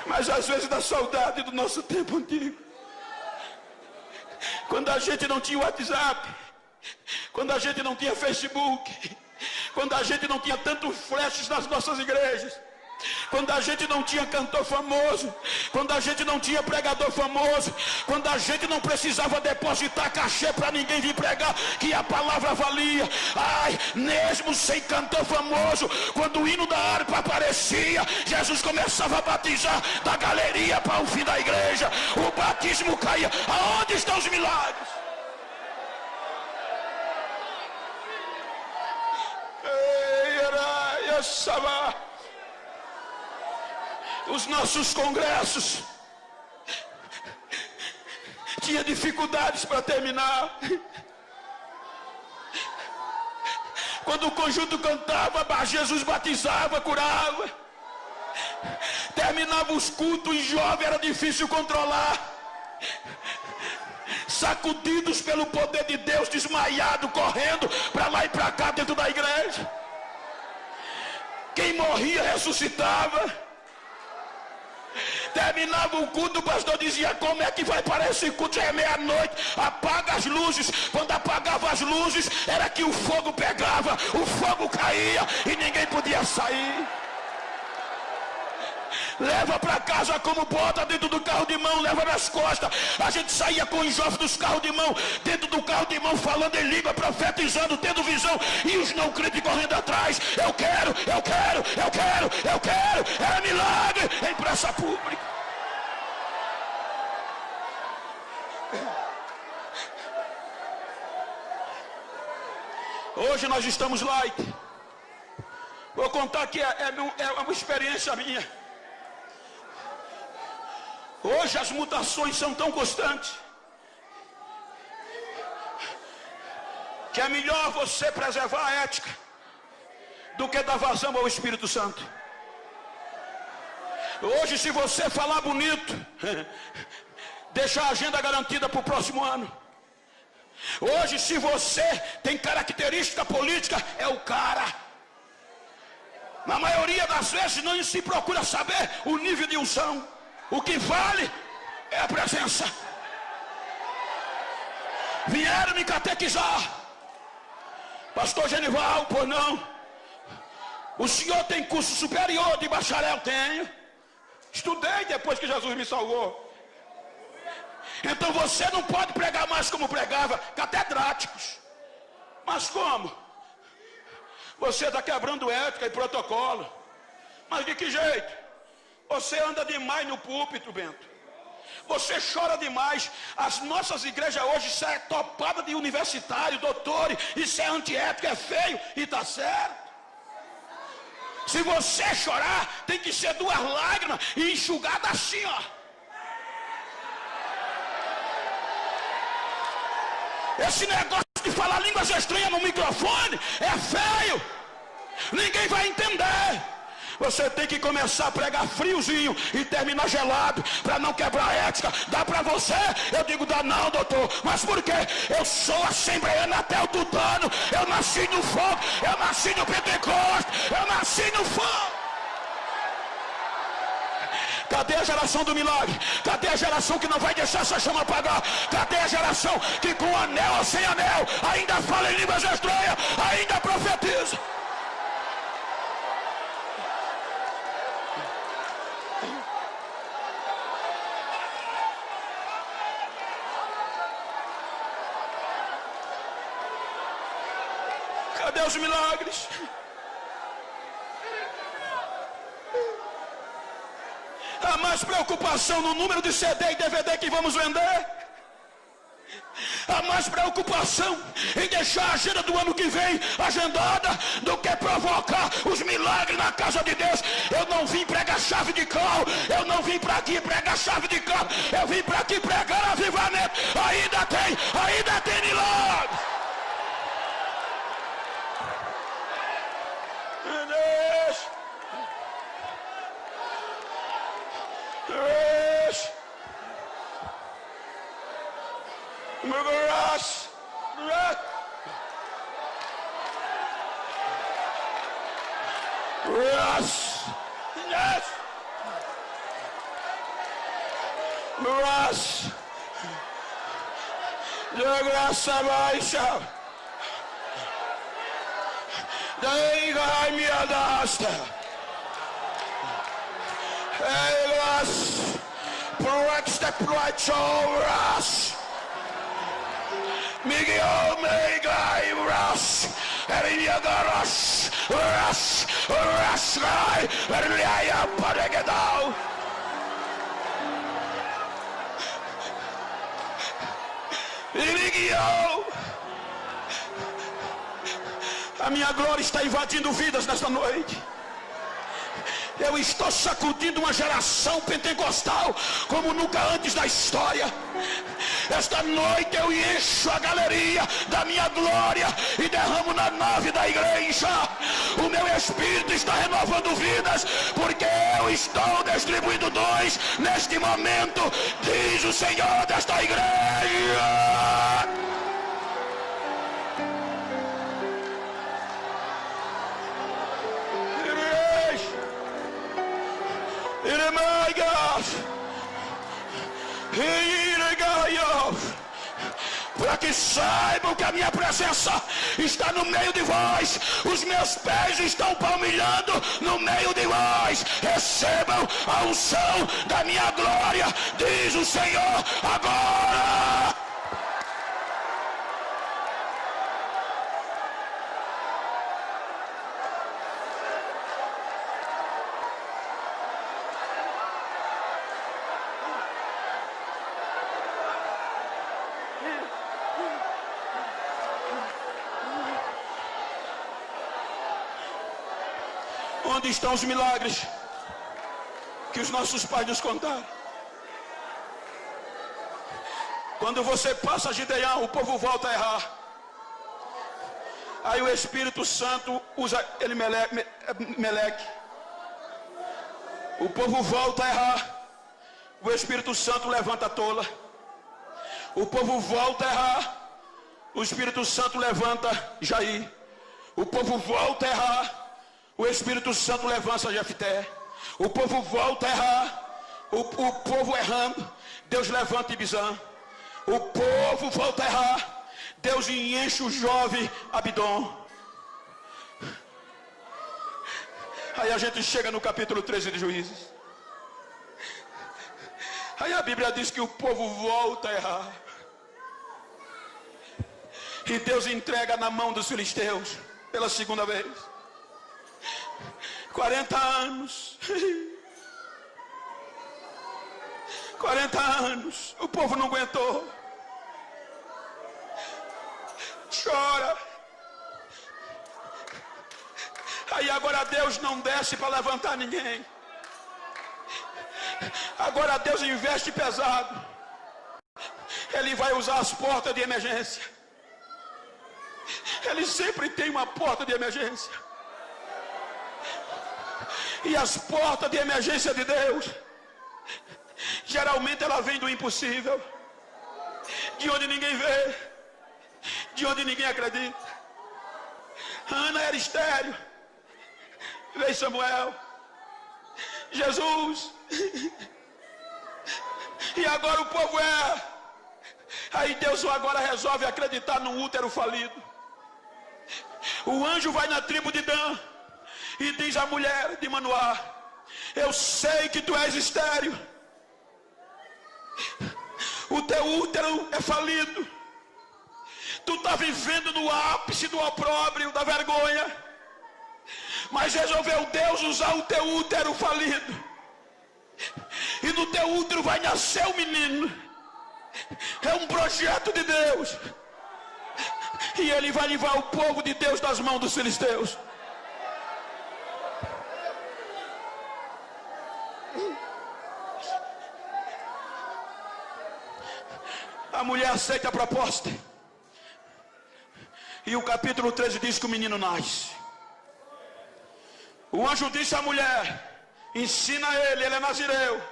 mas às vezes dá saudade do nosso tempo antigo, quando a gente não tinha WhatsApp, quando a gente não tinha Facebook, quando a gente não tinha tantos flashes nas nossas igrejas, quando a gente não tinha cantor famoso, quando a gente não tinha pregador famoso, quando a gente não precisava depositar cachê para ninguém vir pregar, que a palavra valia. Ai, mesmo sem cantor famoso, quando o hino da harpa aparecia, Jesus começava a batizar da galeria para o fim da igreja, o batismo caía. Aonde estão os milagres? Os nossos congressos tinha dificuldades para terminar. Quando o conjunto cantava, Jesus batizava, curava. Terminava os cultos e jovem era difícil controlar. Sacudidos pelo poder de Deus, desmaiado, correndo para lá e para cá dentro da igreja. Quem morria ressuscitava. Terminava o culto, o pastor dizia: como é que vai parar esse culto? Já é meia-noite, apaga as luzes. Quando apagava as luzes, era que o fogo pegava, o fogo caía e ninguém podia sair. Leva para casa como bota dentro do carro de mão, leva nas costas. A gente saía com os jovens dos carros de mão, dentro do carro de mão, falando em língua, profetizando, tendo visão, e os não crentes correndo atrás. Eu quero, eu quero, eu quero, eu quero. Era milagre em praça pública. Hoje nós estamos light. Vou contar que é uma experiência minha. Hoje as mutações são tão constantes que é melhor você preservar a ética do que dar vazão ao Espírito Santo. Hoje, se você falar bonito, deixa a agenda garantida para o próximo ano. Hoje, se você tem característica política, é o cara. Na maioria das vezes não se procura saber o nível de unção. O que vale é a presença. Vieram me catequizar. Pastor Genival, pois não. O senhor tem curso superior de bacharel? Tenho. Estudei depois que Jesus me salvou. Então você não pode pregar mais como pregava, catedráticos. Mas como? Você está quebrando ética e protocolo. Mas de que jeito? Você anda demais no púlpito, Bento. Você chora demais. As nossas igrejas hoje, isso é topada de universitário, doutores. Isso é antiético, é feio e está certo. Se você chorar, tem que ser 2 lágrimas e enxugada assim, ó. Esse negócio de falar línguas estranhas no microfone é feio. Ninguém vai entender. Você tem que começar a pregar friozinho e terminar gelado, para não quebrar a ética. Dá para você? Eu digo, dá não, doutor. Mas por quê? Eu sou assembleano até o tutano. Eu nasci no fogo, eu nasci no Pentecoste, eu nasci no fogo. Cadê a geração do milagre? Cadê a geração que não vai deixar essa chama apagar? Cadê a geração que com anel ou sem anel ainda fala em línguas estranhas, ainda profetiza? Cadê os milagres? Há mais preocupação no número de CD e DVD que vamos vender. Há mais preocupação em deixar a agenda do ano que vem agendada do que provocar os milagres na casa de Deus. Eu não vim pregar chave de carro, eu não vim para aqui pregar chave de carro, eu vim para aqui pregar avivamento. Ainda tem milagre. De graça baixa, daí vai me adasta. Elas proeste ploichouras, Miguel meigai ras, eriagaras ras rasgai, eriaia paregedal. A minha glória está invadindo vidas nesta noite. Eu estou sacudindo uma geração pentecostal como nunca antes da história. Esta noite eu encho a galeria da minha glória e derramo na nave da igreja. O meu espírito está renovando vidas, porque eu estou distribuindo dons neste momento, diz o Senhor desta igreja. Para que saibam que a minha presença está no meio de vós, os meus pés estão palmilhando no meio de vós. Recebam a unção da minha glória, diz o Senhor agora. Onde estão os milagres que os nossos pais nos contaram? Quando você passa Gideão, o povo volta a errar. Aí o Espírito Santo usa Meleque. O povo volta a errar. O Espírito Santo levanta a tola. O povo volta a errar. O Espírito Santo levanta Jair. O povo volta a errar. O Espírito Santo levanta Jefté. O povo volta a errar. O povo errando, Deus levanta Ibizã. O povo volta a errar, Deus enche o jovem Abidom. Aí a gente chega no capítulo 13 de Juízes. Aí a Bíblia diz que o povo volta a errar. E Deus entrega na mão dos filisteus pela segunda vez. 40 anos. 40 anos. O povo não aguentou. Chora. Aí agora Deus não desce para levantar ninguém. Agora Deus investe pesado. Ele vai usar as portas de emergência. Ele sempre tem uma porta de emergência. E as portas de emergência de Deus, geralmente ela vem do impossível, de onde ninguém vê, de onde ninguém acredita. Ana era estéril, veio Samuel, Jesus, e agora o povo é. Aí Deus agora resolve acreditar num útero falido. O anjo vai na tribo de Dan e diz à mulher de Manoá: eu sei que tu és estéril, o teu útero é falido, tu está vivendo no ápice do opróbrio, da vergonha, mas resolveu Deus usar o teu útero falido, e no teu útero vai nascer um menino. É um projeto de Deus, e ele vai livrar o povo de Deus das mãos dos filisteus. A mulher aceita a proposta, e o capítulo 13 diz que o menino nasce. O anjo disse à mulher: ensina ele é nazireu,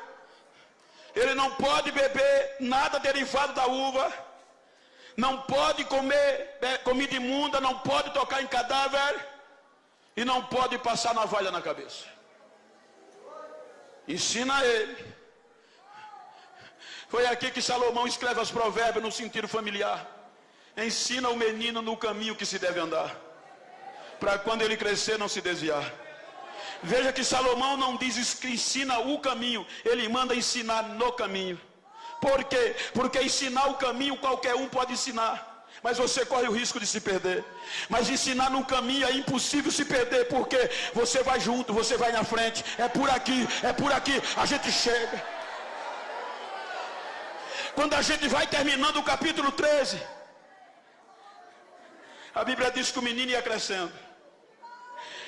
ele não pode beber nada derivado da uva, não pode comer comida imunda, não pode tocar em cadáver, e não pode passar navalha na cabeça. Ensina ele. Foi aqui que Salomão escreve os provérbios no sentido familiar. Ensina o menino no caminho que se deve andar, para quando ele crescer não se desviar. Veja que Salomão não diz que ensina o caminho, ele manda ensinar no caminho. Por quê? Porque ensinar o caminho qualquer um pode ensinar, mas você corre o risco de se perder. Mas ensinar no caminho é impossível se perder, porque você vai junto, você vai na frente. É por aqui, a gente chega. Quando a gente vai terminando o capítulo 13, a Bíblia diz que o menino ia crescendo,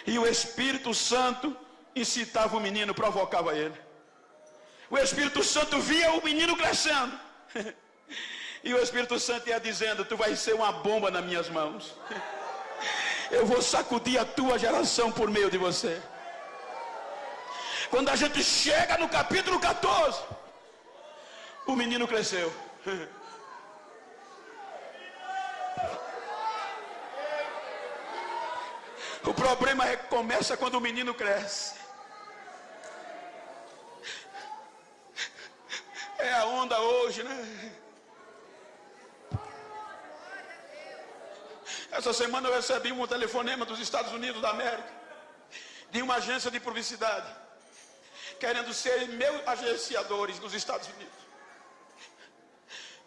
e o Espírito Santo incitava o menino, provocava ele. O Espírito Santo via o menino crescendo, e o Espírito Santo ia dizendo: tu vai ser uma bomba nas minhas mãos, eu vou sacudir a tua geração por meio de você. Quando a gente chega no capítulo 14, o menino cresceu. O problema começa quando o menino cresce. É a onda hoje, né? Essa semana eu recebi um telefonema dos Estados Unidos da América, de uma agência de publicidade, querendo ser meus agenciadores nos Estados Unidos.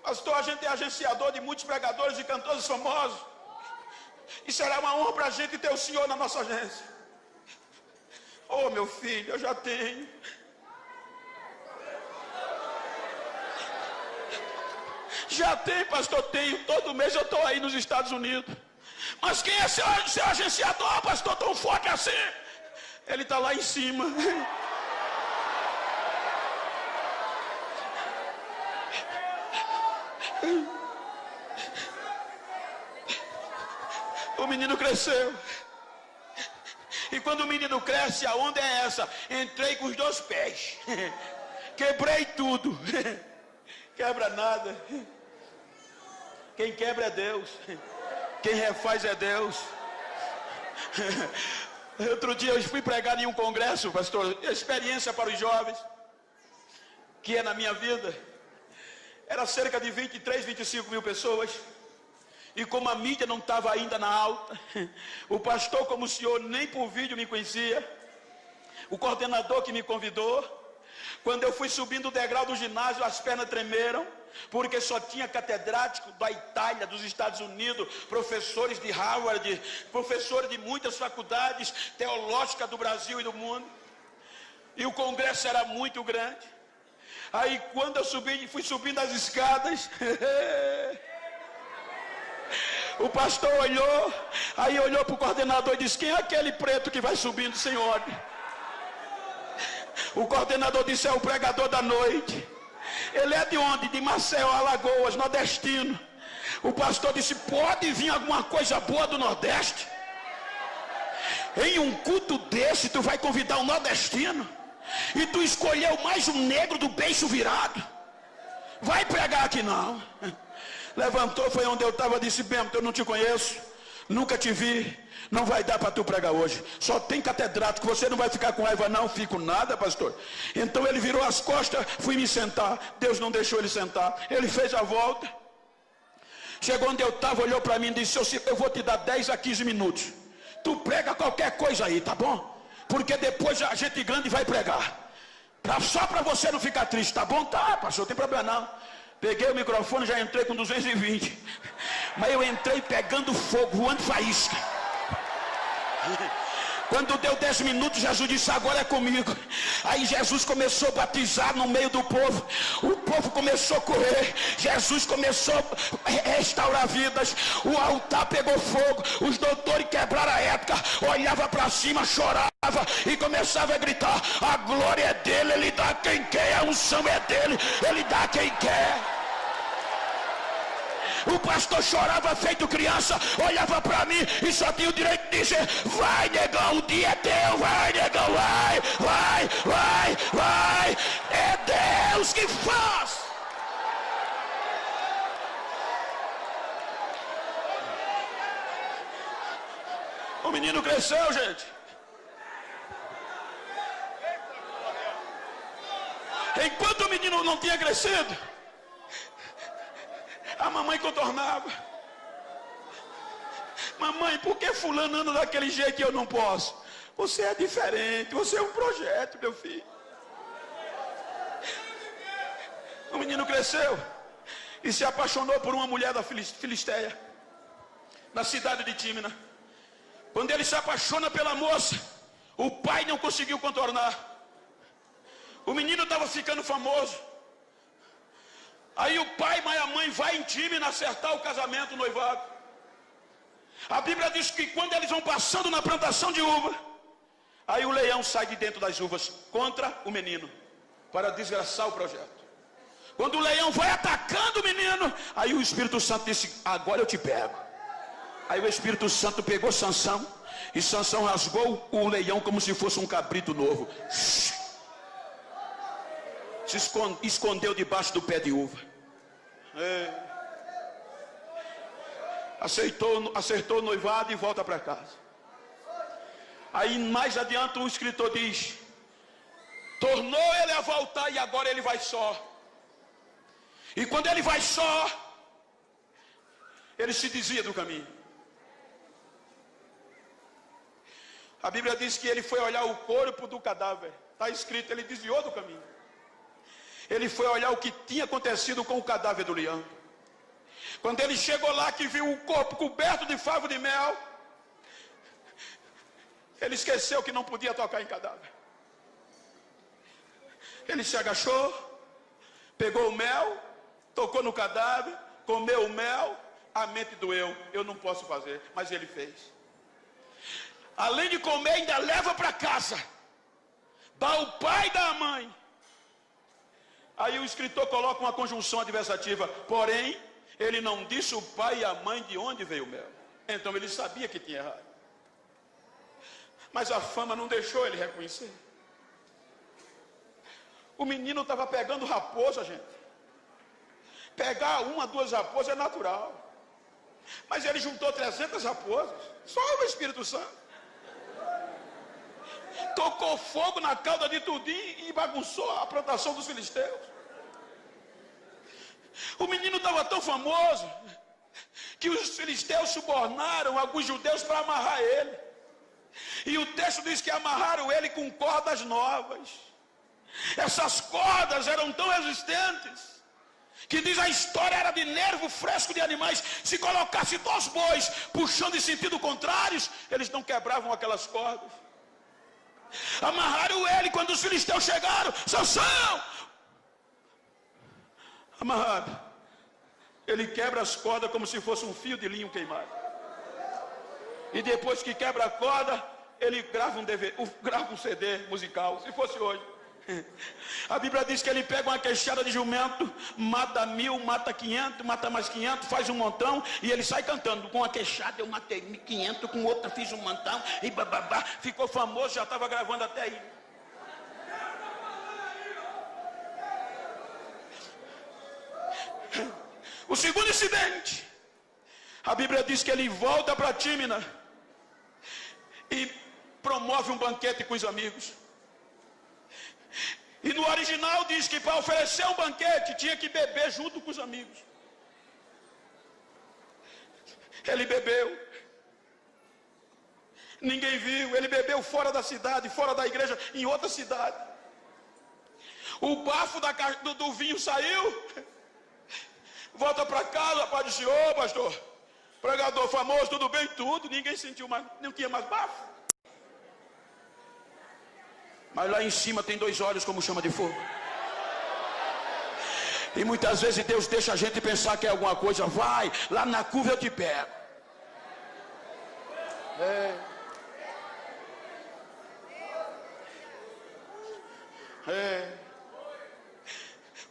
Pastor, a gente é agenciador de muitos pregadores e cantores famosos, e será uma honra para a gente ter o senhor na nossa agência. Oh, meu filho, eu já tenho. Já tem, pastor, tenho. Todo mês eu estou aí nos Estados Unidos. Mas quem é seu agenciador, pastor, tão forte assim? Ele está lá em cima. O menino cresceu. E quando o menino cresce, a onda é essa: entrei com os 2 pés, quebrei tudo. Quebra nada. Quem quebra é Deus, quem refaz é Deus. Outro dia eu fui pregar em um congresso, pastor, experiência para os jovens, que é na minha vida. Era cerca de 23, 25 mil pessoas. E como a mídia não estava ainda na alta, o pastor, como o senhor, nem por vídeo me conhecia, o coordenador que me convidou, quando eu fui subindo o degrau do ginásio, as pernas tremeram, porque só tinha catedrático da Itália, dos Estados Unidos, professores de Harvard, professores de muitas faculdades teológicas do Brasil e do mundo, e o congresso era muito grande. Aí quando eu fui subindo as escadas, o pastor olhou, aí olhou para o coordenador e disse: quem é aquele preto que vai subindo sem ordem? O coordenador disse: é o pregador da noite. Ele é de onde? De Maceió, Alagoas, nordestino. O pastor disse: pode vir alguma coisa boa do Nordeste? Em um culto desse, tu vai convidar um nordestino e tu escolheu mais um negro do beiço virado. Vai pregar aqui não. Levantou, foi onde eu estava, disse: Bento, eu não te conheço, nunca te vi, não vai dar para tu pregar hoje. Só tem catedrático, você não vai ficar com raiva não. Fico nada, pastor. Então ele virou as costas, fui me sentar. Deus não deixou ele sentar. Ele fez a volta. Chegou onde eu estava, olhou para mim e disse: eu vou te dar 10 a 15 minutos. Tu prega qualquer coisa aí, tá bom? Porque depois a gente grande vai pregar. Só para você não ficar triste, tá bom? Tá, pastor, não tem problema não. Peguei o microfone, já entrei com 220. Mas eu entrei pegando fogo, voando faísca. Quando deu 10 minutos, Jesus disse: agora é comigo. Aí Jesus começou a batizar no meio do povo. O povo começou a correr. Jesus começou a restaurar vidas. O altar pegou fogo. Os doutores quebraram a época. Olhava para cima, chorava e começava a gritar: a glória é dele, ele dá quem quer, a unção é dele, ele dá quem quer. O pastor chorava feito criança, olhava para mim e só tinha o direito de dizer: vai, negão, o dia é teu, vai, negão, vai, vai, vai, vai. É Deus que faz. O menino cresceu, gente. Enquanto o menino não tinha crescido, a mamãe contornava: mamãe, por que fulano anda daquele jeito que eu não posso? Você é diferente, você é um projeto, meu filho. O menino cresceu e se apaixonou por uma mulher da Filisteia, na cidade de Tímina. Quando ele se apaixona pela moça, o pai não conseguiu contornar. O menino estava ficando famoso. Aí o pai e a mãe vai em Tímina acertar o casamento, o noivado. A Bíblia diz que quando eles vão passando na plantação de uva, aí o leão sai de dentro das uvas contra o menino, para desgraçar o projeto. Quando o leão vai atacando o menino, aí o Espírito Santo disse: agora eu te pego. Aí o Espírito Santo pegou Sansão, e Sansão rasgou o leão como se fosse um cabrito novo. Se escondeu debaixo do pé de uva. Acertou o noivado e volta para casa. Aí mais adiante o escritor diz: tornou ele a voltar e agora ele vai só. E quando ele vai só, ele se desvia do caminho. A Bíblia diz que ele foi olhar o corpo do cadáver. Está escrito, ele desviou do caminho. Ele foi olhar o que tinha acontecido com o cadáver do leão. Quando ele chegou lá, que viu o corpo coberto de favo de mel, ele esqueceu que não podia tocar em cadáver. Ele se agachou, pegou o mel, tocou no cadáver, comeu o mel, a mente doeu. Eu não posso fazer, mas ele fez. Além de comer, ainda leva para casa, dá o pai e dá a mãe. Aí o escritor coloca uma conjunção adversativa: porém, ele não disse o pai e a mãe de onde veio o mel. Então ele sabia que tinha errado. Mas a fama não deixou ele reconhecer. O menino estava pegando raposa, gente. Pegar uma, duas raposas é natural. Mas ele juntou 300 raposas. Só o Espírito Santo. Tocou fogo na cauda de tudinho e bagunçou a plantação dos filisteus. O menino estava tão famoso que os filisteus subornaram alguns judeus para amarrar ele. E o texto diz que amarraram ele com cordas novas. Essas cordas eram tão resistentes que diz a história era de nervo fresco de animais. Se colocasse 2 bois puxando em sentido contrários, eles não quebravam aquelas cordas. Amarraram ele. Quando os filisteus chegaram: Sansão! Amarrado. Ele quebra as cordas como se fosse um fio de linho queimado. E depois que quebra a corda, ele grava grava um CD musical. Se fosse hoje, A Bíblia diz que ele pega uma queixada de jumento, mata 1000, mata 500, mata mais 500, faz um montão, e ele sai cantando. Com a queixada eu matei 500, com outra fiz um montão, e bababá, ficou famoso, já estava gravando até aí. O segundo incidente, a Bíblia diz que ele volta para Tímina e promove um banquete com os amigos. E no original diz que para oferecer um banquete tinha que beber junto com os amigos. Ele bebeu, ninguém viu. Ele bebeu fora da cidade, fora da igreja, em outra cidade. O bafo do vinho saiu. Volta para casa, pai disse: ô pastor, pregador famoso, tudo bem? Tudo. Ninguém sentiu mais, não tinha mais bafo. Mas lá em cima tem 2 olhos como chama de fogo. E muitas vezes Deus deixa a gente pensar que é alguma coisa. Vai, lá na curva eu te pego.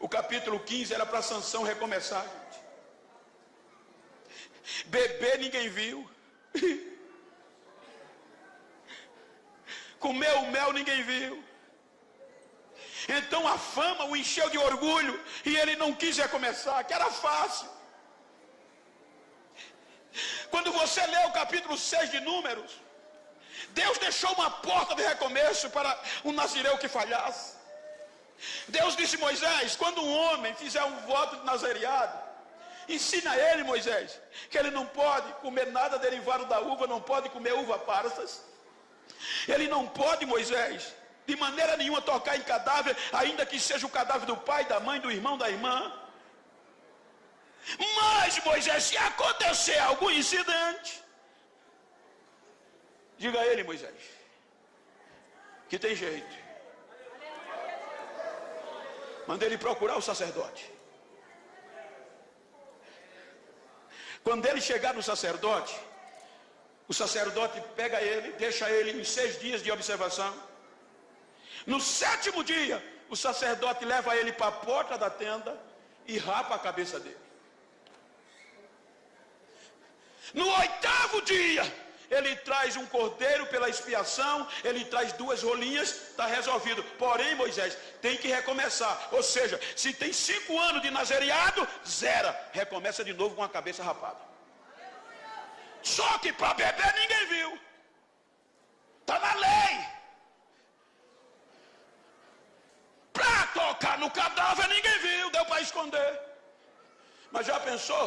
O capítulo 15 era para Sansão recomeçar, gente. Beber ninguém viu. Comeu o mel ninguém viu. Então a fama o encheu de orgulho e ele não quis recomeçar, que era fácil. Quando você lê o capítulo 6 de Números, Deus deixou uma porta de recomeço para um nazireu que falhasse. Deus disse a Moisés: quando um homem fizer um voto de nazereado, ensina a ele, Moisés, que ele não pode comer nada derivado da uva, não pode comer uva passas. Ele não pode, Moisés, de maneira nenhuma tocar em cadáver, ainda que seja o cadáver do pai, da mãe, do irmão, da irmã. Mas, Moisés, se acontecer algum incidente, diga a ele, Moisés, que tem jeito. Manda ele procurar o sacerdote. Quando ele chegar no sacerdote, o sacerdote pega ele, deixa ele em 6 dias de observação. No 7º dia, o sacerdote leva ele para a porta da tenda e rapa a cabeça dele. No 8º dia, ele traz um cordeiro pela expiação, ele traz 2 rolinhas, está resolvido. Porém, Moisés, tem que recomeçar. Ou seja, se tem 5 anos de nazereado, zera, recomeça de novo com a cabeça rapada. Só que para beber ninguém viu. Está na lei. Para tocar no cadáver ninguém viu, deu para esconder. Mas já pensou?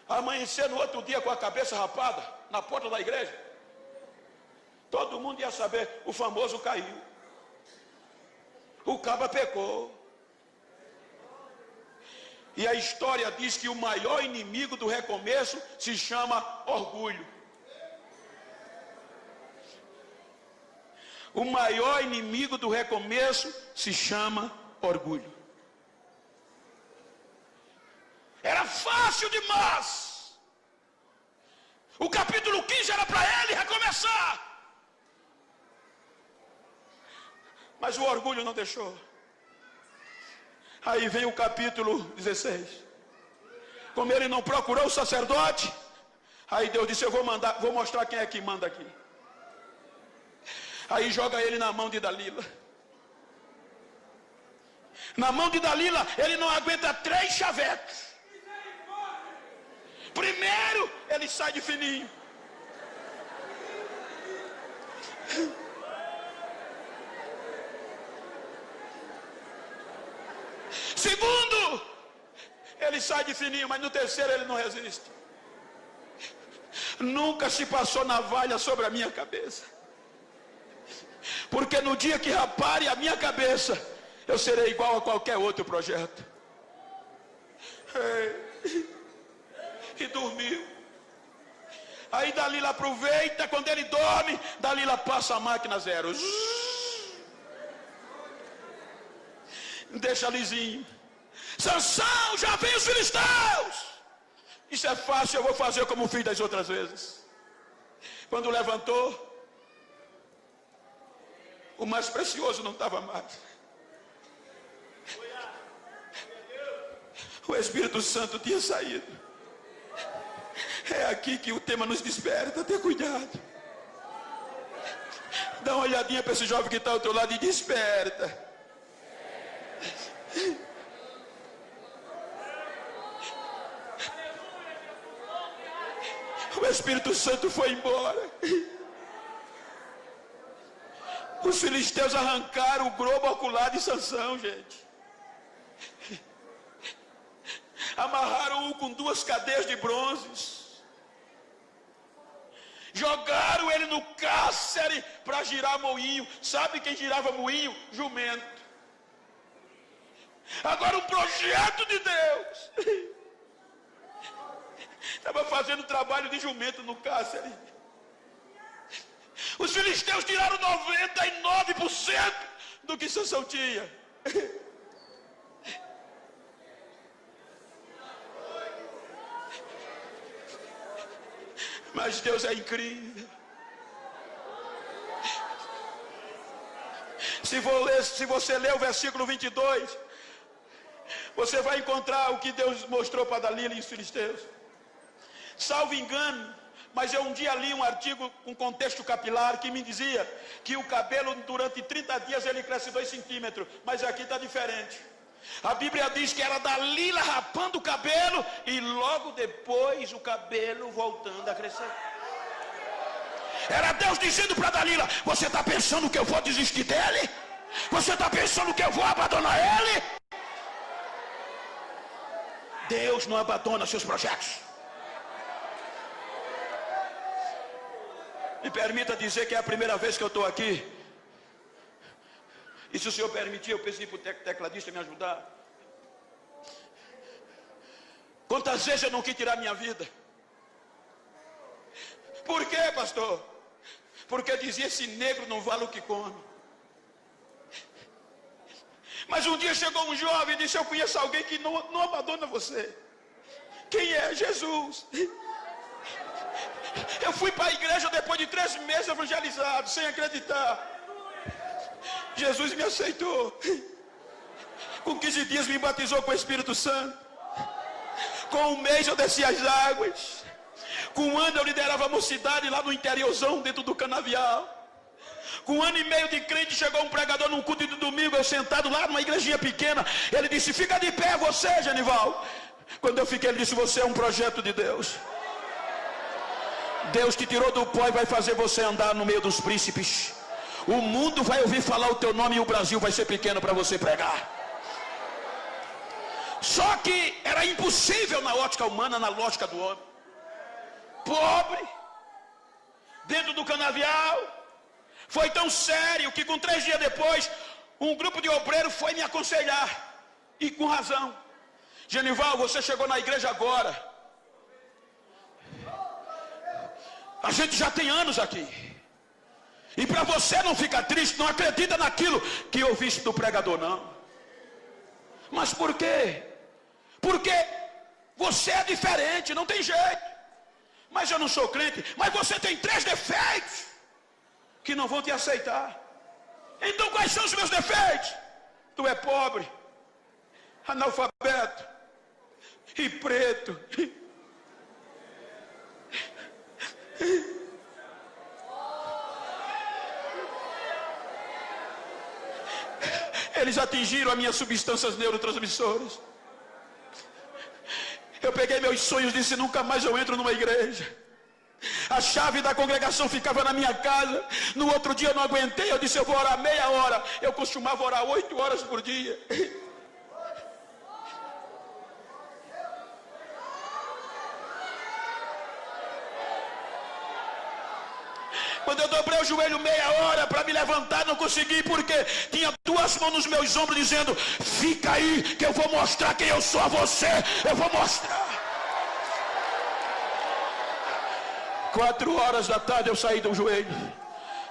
Amanhecer no outro dia com a cabeça rapada na porta da igreja? Todo mundo ia saber, o famoso caiu. O caba pecou. E a história diz que o maior inimigo do recomeço se chama orgulho. O maior inimigo do recomeço se chama orgulho. Era fácil demais. O capítulo 15 era para ele recomeçar. Mas o orgulho não deixou. Aí vem o capítulo 16. Como ele não procurou o sacerdote, aí Deus disse: eu vou mostrar quem é que manda aqui. Aí joga ele na mão de Dalila. Na mão de Dalila, ele não aguenta 3 chavecos. Primeiro, ele sai de fininho. Segundo, ele sai de fininho, mas no terceiro ele não resiste. Nunca se passou navalha sobre a minha cabeça. Porque no dia que raparem a minha cabeça, eu serei igual a qualquer outro projeto. E dormiu. Aí Dalila aproveita, quando ele dorme, Dalila passa a máquina 0. Deixa lisinho. Sansão, já vem os filisteus. Isso é fácil, eu vou fazer como fiz das outras vezes. Quando levantou, o mais precioso não estava mais. O Espírito Santo tinha saído. É aqui que o tema nos desperta. Ter cuidado. Dá uma olhadinha para esse jovem que está ao teu lado e desperta. O Espírito Santo foi embora. Os filisteus arrancaram o globo ocular de Sansão, gente. Amarraram-o com 2 cadeias de bronze. Jogaram ele no cárcere para girar moinho. Sabe quem girava moinho? Jumento. Agora um projeto de Deus. Estava fazendo trabalho de jumento no cárcere. Os filisteus tiraram 99% do que Sansão tinha. Mas Deus é incrível. Se você ler o versículo 22, você vai encontrar o que Deus mostrou para Dalila e os filisteus. Salvo engano, mas eu um dia li um artigo com contexto capilar que me dizia que o cabelo durante 30 dias ele cresce 2 centímetros, mas aqui está diferente. A Bíblia diz que era Dalila rapando o cabelo e logo depois o cabelo voltando a crescer. Era Deus dizendo para Dalila: você está pensando que eu vou desistir dele? Você está pensando que eu vou abandonar ele? Deus não abandona seus projetos. Me permita dizer que é a primeira vez que eu estou aqui. E se o senhor permitir, eu pedi para o tecladista me ajudar. Quantas vezes eu não quis tirar minha vida? Por quê, pastor? Porque dizia: esse negro não vale o que come. Mas um dia chegou um jovem e disse: eu conheço alguém que não abandona você. Quem é? Jesus. Eu fui para a igreja depois de 3 meses evangelizado, sem acreditar. Jesus me aceitou. Com 15 dias me batizou com o Espírito Santo. Com 1 mês eu desci as águas. Com 1 ano eu liderava a mocidade lá no interiorzão, dentro do canavial. Com 1 ano e meio de crente, chegou um pregador num culto de domingo, eu sentado lá numa igrejinha pequena. Ele disse: fica de pé você, Genival. Quando eu fiquei, ele disse: você é um projeto de Deus. Deus te tirou do pó e vai fazer você andar no meio dos príncipes. O mundo vai ouvir falar o teu nome e o Brasil vai ser pequeno para você pregar. Só que era impossível na ótica humana, na lógica do homem. Pobre, dentro do canavial. Foi tão sério que com 3 dias depois, um grupo de obreiros foi me aconselhar. E com razão. Genival, você chegou na igreja agora. A gente já tem anos aqui. E para você não ficar triste, não acredita naquilo que ouviste do pregador, não. Mas por quê? Porque você é diferente, não tem jeito. Mas eu não sou crente. Mas você tem 3 defeitos que não vão te aceitar. Então quais são os meus defeitos? Tu é pobre, analfabeto e preto. Eles atingiram as minhas substâncias neurotransmissoras. Eu peguei meus sonhos e disse: nunca mais eu entro numa igreja. A chave da congregação ficava na minha casa. No outro dia eu não aguentei, eu disse: eu vou orar meia hora. Eu costumava orar 8 horas por dia. Quando eu dobrei o joelho meia hora para me levantar, não consegui, porque tinha 2 mãos nos meus ombros dizendo: fica aí que eu vou mostrar quem eu sou a você. Eu vou mostrar. 4 horas da tarde eu saí do joelho.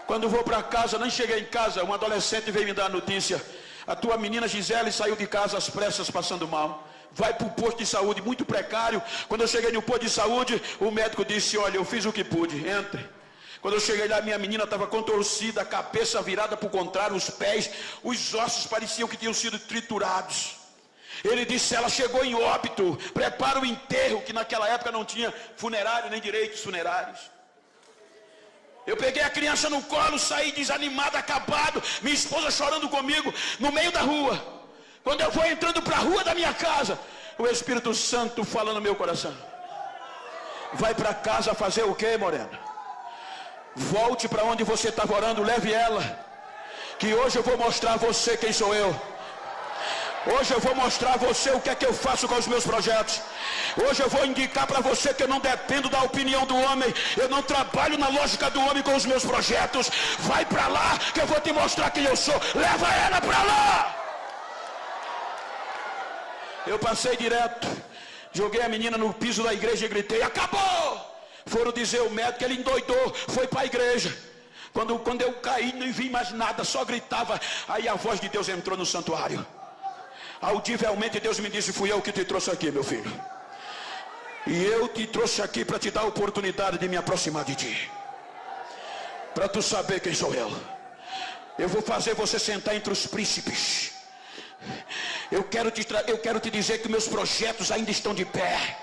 Quando vou para casa, nem cheguei em casa, um adolescente veio me dar a notícia: a tua menina Gisele saiu de casa às pressas passando mal. Vai para o posto de saúde, muito precário. Quando eu cheguei no posto de saúde, o médico disse: olha, eu fiz o que pude, entre. Quando eu cheguei lá, minha menina estava contorcida, a cabeça virada para o contrário, os pés, os ossos pareciam que tinham sido triturados. Ele disse: ela chegou em óbito, prepara o enterro, que naquela época não tinha funerário nem direitos funerários. Eu peguei a criança no colo, saí desanimado, acabado, minha esposa chorando comigo, no meio da rua. Quando eu vou entrando para a rua da minha casa, o Espírito Santo fala no meu coração: vai para casa fazer o que, Morena? Volte para onde você estava orando, leve ela, que hoje eu vou mostrar a você quem sou eu. Hoje eu vou mostrar a você o que é que eu faço com os meus projetos. Hoje eu vou indicar para você que eu não dependo da opinião do homem. Eu não trabalho na lógica do homem com os meus projetos. Vai para lá que eu vou te mostrar quem eu sou. Leva ela para lá. Eu passei direto, joguei a menina no piso da igreja e gritei: acabou! Foram dizer o médico, ele endoidou, foi para a igreja. Quando eu caí, não vi mais nada, só gritava. Aí a voz de Deus entrou no santuário. Audivelmente Deus me disse: fui eu que te trouxe aqui, meu filho. E eu te trouxe aqui para te dar a oportunidade de me aproximar de ti, para tu saber quem sou eu. Eu vou fazer você sentar entre os príncipes. Eu quero te dizer que meus projetos ainda estão de pé.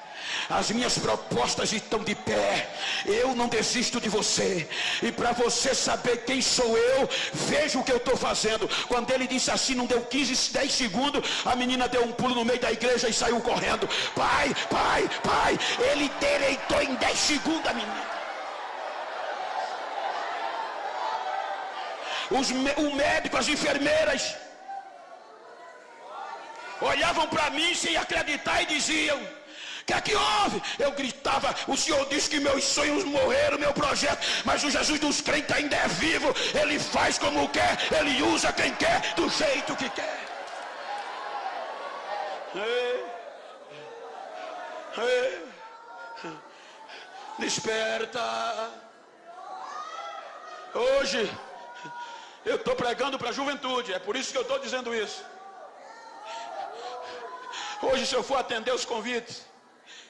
As minhas propostas estão de pé. Eu não desisto de você. E para você saber quem sou eu, veja o que eu estou fazendo. Quando ele disse assim, não deu 15, 10 segundos, a menina deu um pulo no meio da igreja e saiu correndo. Pai, pai, pai. Ele deleitou em 10 segundos a menina. O médico, as enfermeiras olhavam para mim sem acreditar e diziam: o que é que houve? Eu gritava: o Senhor disse que meus sonhos morreram, meu projeto, mas o Jesus dos crentes ainda é vivo. Ele faz como quer, ele usa quem quer, do jeito que quer. Desperta. Hoje eu estou pregando para a juventude, é por isso que eu estou dizendo isso. Hoje, se eu for atender os convites,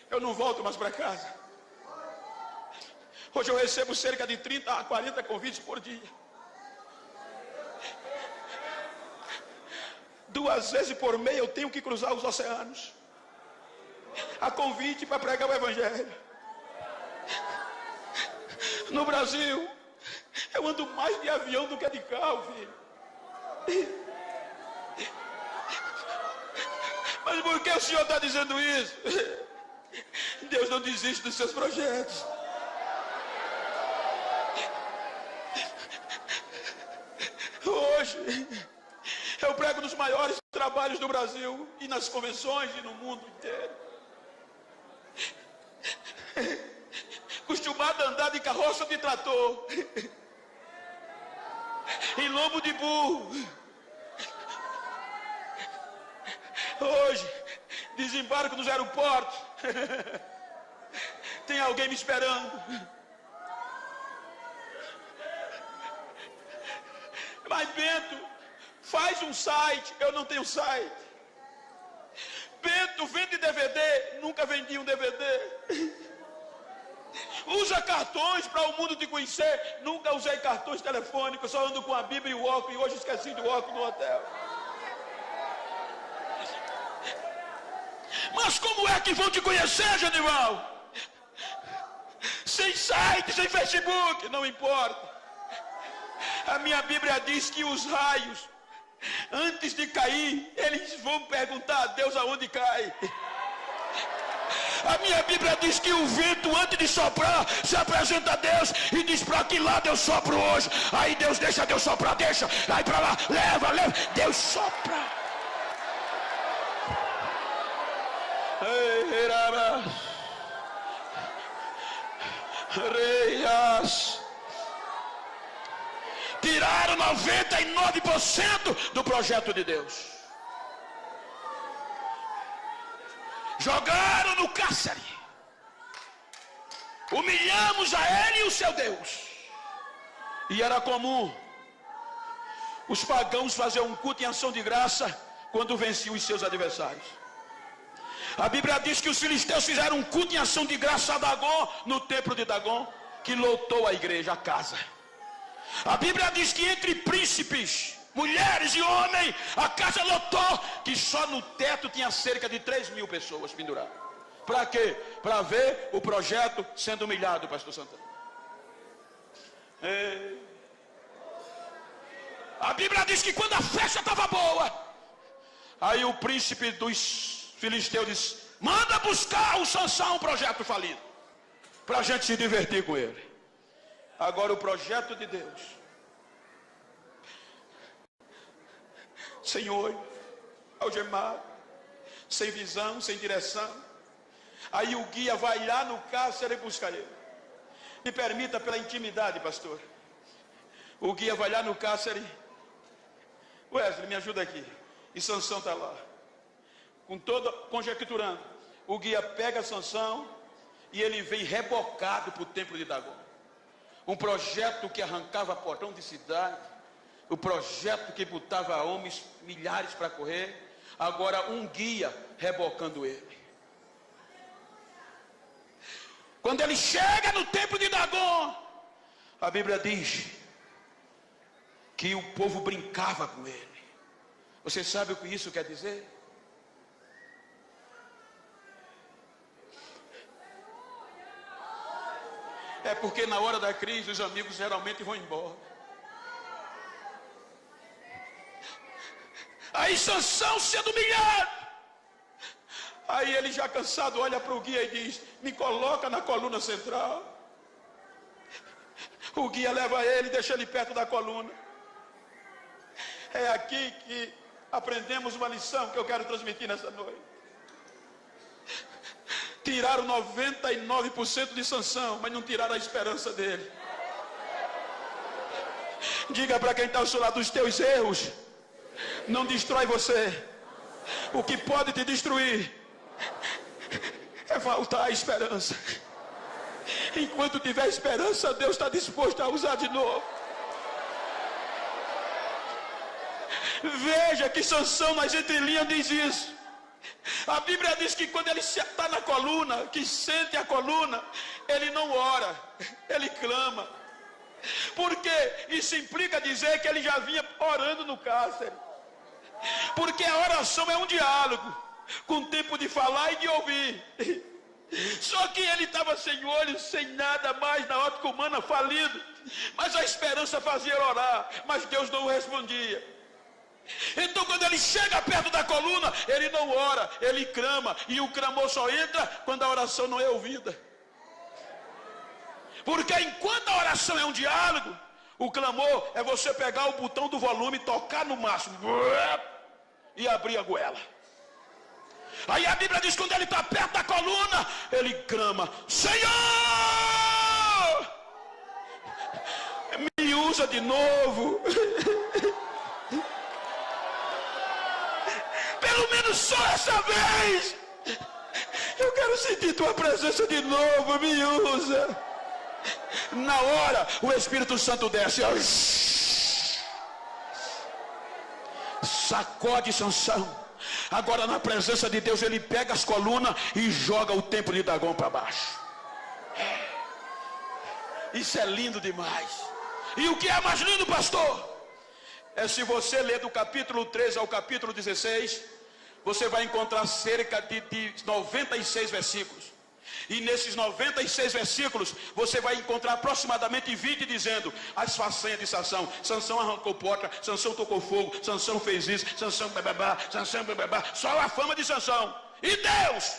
eu não volto mais para casa. Hoje eu recebo cerca de 30 a 40 convites por dia. 2 vezes por mês eu tenho que cruzar os oceanos a convite para pregar o Evangelho. No Brasil, eu ando mais de avião do que de carro, filho. Mas por que o Senhor está dizendo isso? Deus não desiste dos seus projetos. Hoje eu prego nos maiores trabalhos do Brasil e nas convenções e no mundo inteiro. Acostumado a andar de carroça de trator, em lombo de burro. Hoje, desembarco nos aeroportos. Tem alguém me esperando. Mas Bento, faz um site. Eu não tenho site. Bento, vende DVD. Nunca vendi um DVD. Usa cartões para o mundo te conhecer. Nunca usei cartões telefônicos. Só ando com a Bíblia e o óculos. E hoje esqueci do óculos no hotel. Mas como é que vão te conhecer, Genival? Sem site, sem Facebook, não importa. A minha Bíblia diz que os raios, antes de cair, eles vão perguntar a Deus aonde cai. A minha Bíblia diz que o vento, antes de soprar, se apresenta a Deus e diz: para que lado eu sopro hoje? Aí Deus deixa Deus soprar, deixa. Aí para lá, leva. Deus sopra. Tiraram 99% do projeto de Deus. Jogaram no cárcere. Humilhamos a ele e o seu Deus. E era comum os pagãos fazer um culto em ação de graça quando venciam os seus adversários. A Bíblia diz que os filisteus fizeram um culto em ação de graça a Dagon, no templo de Dagon. que lotou a igreja, a casa. A Bíblia diz que entre príncipes, mulheres e homens, a casa lotou, que só no teto tinha cerca de 3.000 pessoas penduradas. Para quê? Para ver o projeto sendo humilhado, pastor Santana. A Bíblia diz que quando a festa estava boa, aí o príncipe dos filisteus disse: manda buscar o Sansão, um projeto falido, para a gente se divertir com ele. Agora o projeto de Deus, Senhor, algemado, sem visão, sem direção. Aí o guia vai lá no cárcere buscar ele. Me permita, pela intimidade, pastor. O guia vai lá no cárcere. Wesley, me ajuda aqui. E Sansão está lá, conjecturando. O guia pega Sansão e ele vem rebocado para o templo de Dagon. Um projeto que arrancava portão de cidade, o projeto que botava homens, milhares para correr. Agora um guia rebocando ele. Quando ele chega no templo de Dagon, a Bíblia diz que o povo brincava com ele. Você sabe o que isso quer dizer? É porque na hora da crise os amigos geralmente vão embora. Aí Sansão sendo humilhado, aí ele já cansado olha para o guia e diz: me coloca na coluna central. O guia leva ele, deixa ele perto da coluna. É aqui que aprendemos uma lição que eu quero transmitir nessa noite. Tiraram 99% de Sansão, mas não tiraram a esperança dele. Diga para quem está ao seu lado: os teus erros não destrói você. O que pode te destruir é faltar a esperança. Enquanto tiver esperança, Deus está disposto a usar de novo. Veja que Sansão nas entrelinhas diz isso. A Bíblia diz que quando ele está na coluna, que sente a coluna, ele não ora, ele clama. Porque isso implica dizer que ele já vinha orando no cárcere. Porque a oração é um diálogo, com tempo de falar e de ouvir. Só que ele estava sem olhos, sem nada mais, na ótica humana, falido. Mas a esperança fazia ele orar, mas Deus não o respondia. Então quando ele chega perto da coluna, ele não ora, ele clama. E o clamor só entra quando a oração não é ouvida. Porque enquanto a oração é um diálogo, o clamor é você pegar o botão do volume, tocar no máximo e abrir a goela. Aí a Bíblia diz que quando ele está perto da coluna, ele clama: Senhor, me usa de novo. Pelo menos só essa vez. Eu quero sentir tua presença de novo, me usa. Na hora, o Espírito Santo desce, sacode Sansão. Agora na presença de Deus ele pega as colunas e joga o templo de Dagon para baixo. Isso é lindo demais. E o que é mais lindo, pastor? É se você ler do capítulo 13 ao capítulo 16, você vai encontrar cerca de 96 versículos. E nesses 96 versículos, você vai encontrar aproximadamente 20 dizendo as façanhas de Sansão. Sansão arrancou porta, Sansão tocou fogo, Sansão fez isso, Sansão bababá, Sansão bababá. Só a fama de Sansão. E Deus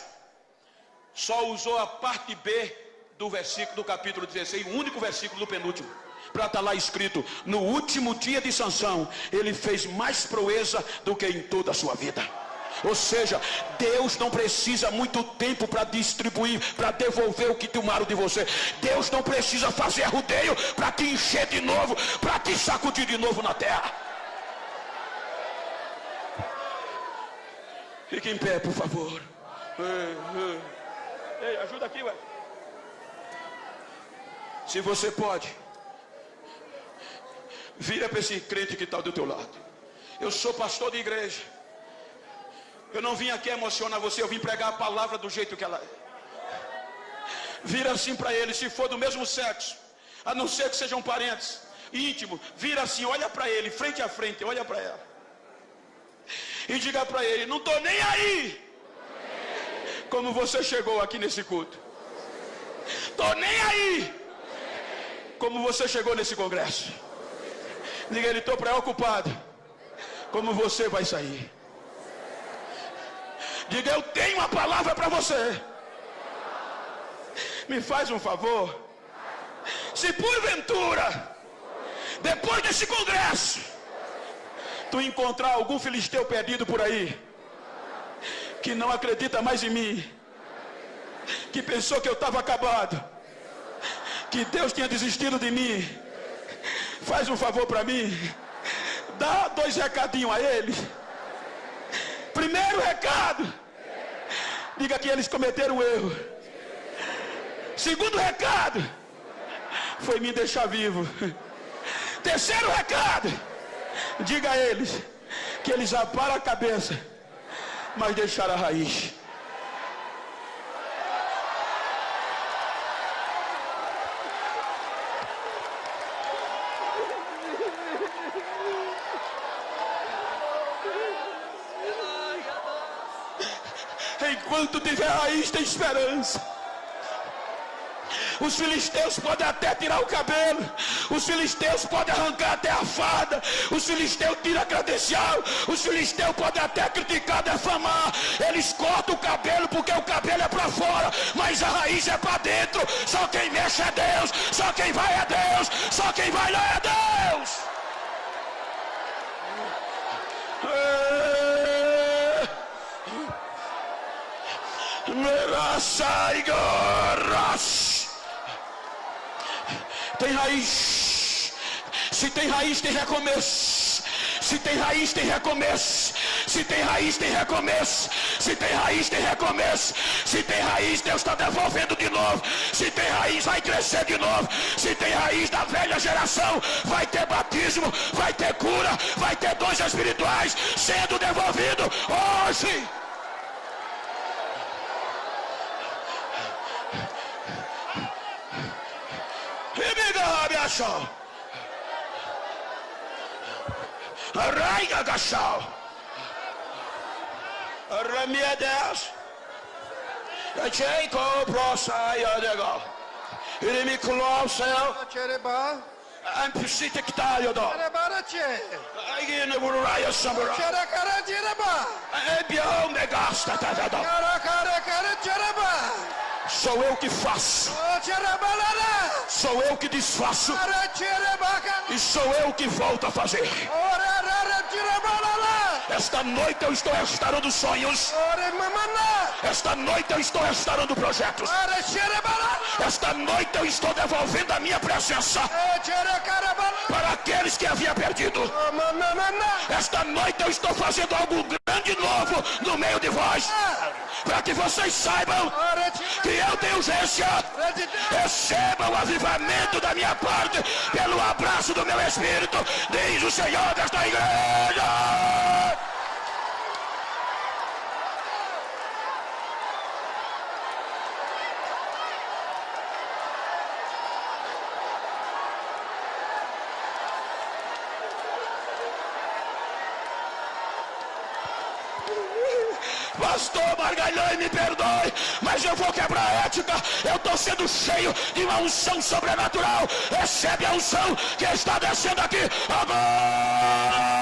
só usou a parte B do versículo do capítulo 16, o único versículo do penúltimo, para estar lá escrito: no último dia de Sansão, ele fez mais proeza do que em toda a sua vida. Ou seja, Deus não precisa muito tempo para distribuir, para devolver o que tomaram de você. Deus não precisa fazer rodeio para te encher de novo, para te sacudir de novo na terra. Fique em pé, por favor. Ei, ajuda aqui, ué. Se você pode, vira para esse crente que está do teu lado. Eu sou pastor de igreja. Eu não vim aqui emocionar você, eu vim pregar a palavra do jeito que ela é. Vira assim para ele, se for do mesmo sexo, a não ser que sejam parentes, íntimo, vira assim, olha para ele, frente a frente, olha para ela. E diga para ele, não estou nem aí como você chegou aqui nesse culto. Estou nem aí como você chegou nesse congresso. Diga ele, estou preocupado como você vai sair. Diga, eu tenho uma palavra para você. Me faz um favor. Se porventura, depois desse congresso, tu encontrar algum filisteu perdido por aí, que não acredita mais em mim, que pensou que eu estava acabado, que Deus tinha desistido de mim, faz um favor para mim, dá 2 recadinhos a eles. Primeiro recado, diga que eles cometeram um erro. Segundo recado, foi me deixar vivo. Terceiro recado, diga a eles que eles aparam a cabeça, mas deixaram a raiz. Enquanto tiver raiz, tem esperança. Os filisteus podem até tirar o cabelo, os filisteus podem arrancar até a farda, os filisteus tiram a credencial, os filisteus podem até criticar, defamar, eles cortam o cabelo porque o cabelo é para fora, mas a raiz é para dentro. Só quem mexe é Deus, só quem vai é Deus, só quem vai lá é Deus. Tem raiz. Se tem raiz, tem recomeço. Se tem raiz, tem recomeço. Se tem raiz, tem recomeço. Se tem raiz, tem recomeço. Se tem raiz, Deus está devolvendo de novo. Se tem raiz, vai crescer de novo. Se tem raiz da velha geração, vai ter batismo, vai ter cura, vai ter dons espirituais sendo devolvido hoje. Arraiga gachal. Arramia Deus. Achei com o prosaia legal. Ele me colossou. Ampsite que tá eu dou. Aí no buraia sambura. É bião me gasta tá dando. Sou eu que faço. Sou eu que desfaço. E sou eu que volto a fazer. Esta noite eu estou restaurando sonhos. Esta noite eu estou restaurando projetos. Esta noite eu estou devolvendo a minha presença para aqueles que havia perdido. Esta noite eu estou fazendo algo grande novo no meio de vós, para que vocês saibam que eu tenho urgência. Recebam o avivamento da minha parte pelo abraço do meu Espírito, diz o Senhor desta igreja. Pastor Margalhães, me perdoe, mas eu vou quebrar a ética. Eu estou sendo cheio de uma unção sobrenatural. Recebe a unção que está descendo aqui agora.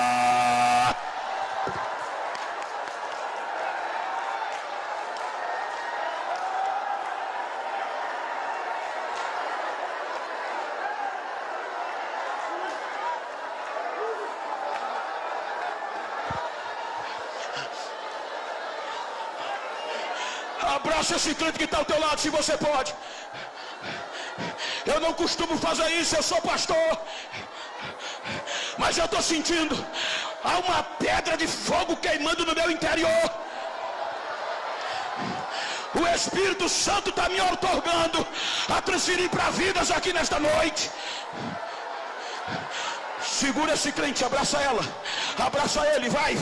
Abraça esse crente que está ao teu lado, se você pode. Eu não costumo fazer isso, eu sou pastor, mas eu estou sentindo há uma pedra de fogo queimando no meu interior. O Espírito Santo está me outorgando a transferir para vidas aqui nesta noite. Segura esse crente, abraça ela. Abraça ele, vai,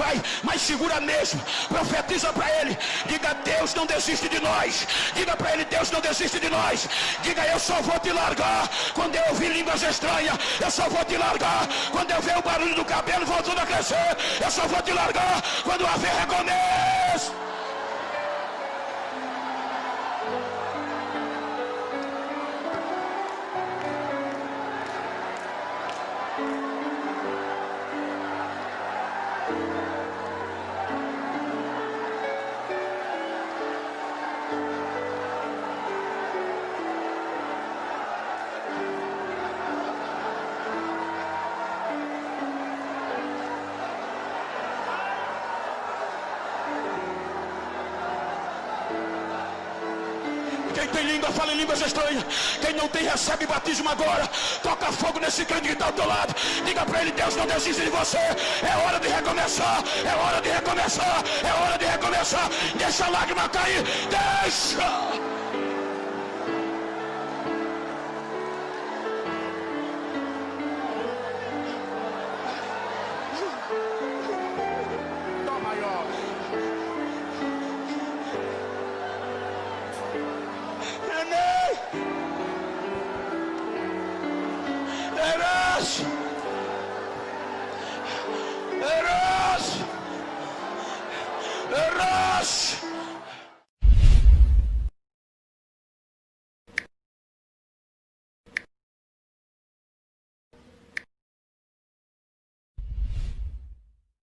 mas segura mesmo. Profetiza para ele. Diga: Deus não desiste de nós. Diga para ele: Deus não desiste de nós. Diga: eu só vou te largar quando eu ouvir línguas estranhas. Eu só vou te largar quando eu ver o barulho do cabelo voltando a crescer. Eu só vou te largar quando haver recomeço. Quem tem língua, fala em línguas estranhas. Quem não tem, recebe batismo agora. Toca fogo nesse crente que está ao teu lado. Diga para ele: Deus não desiste de você. É hora de recomeçar. É hora de recomeçar. É hora de recomeçar. Deixa a lágrima cair. Deixa.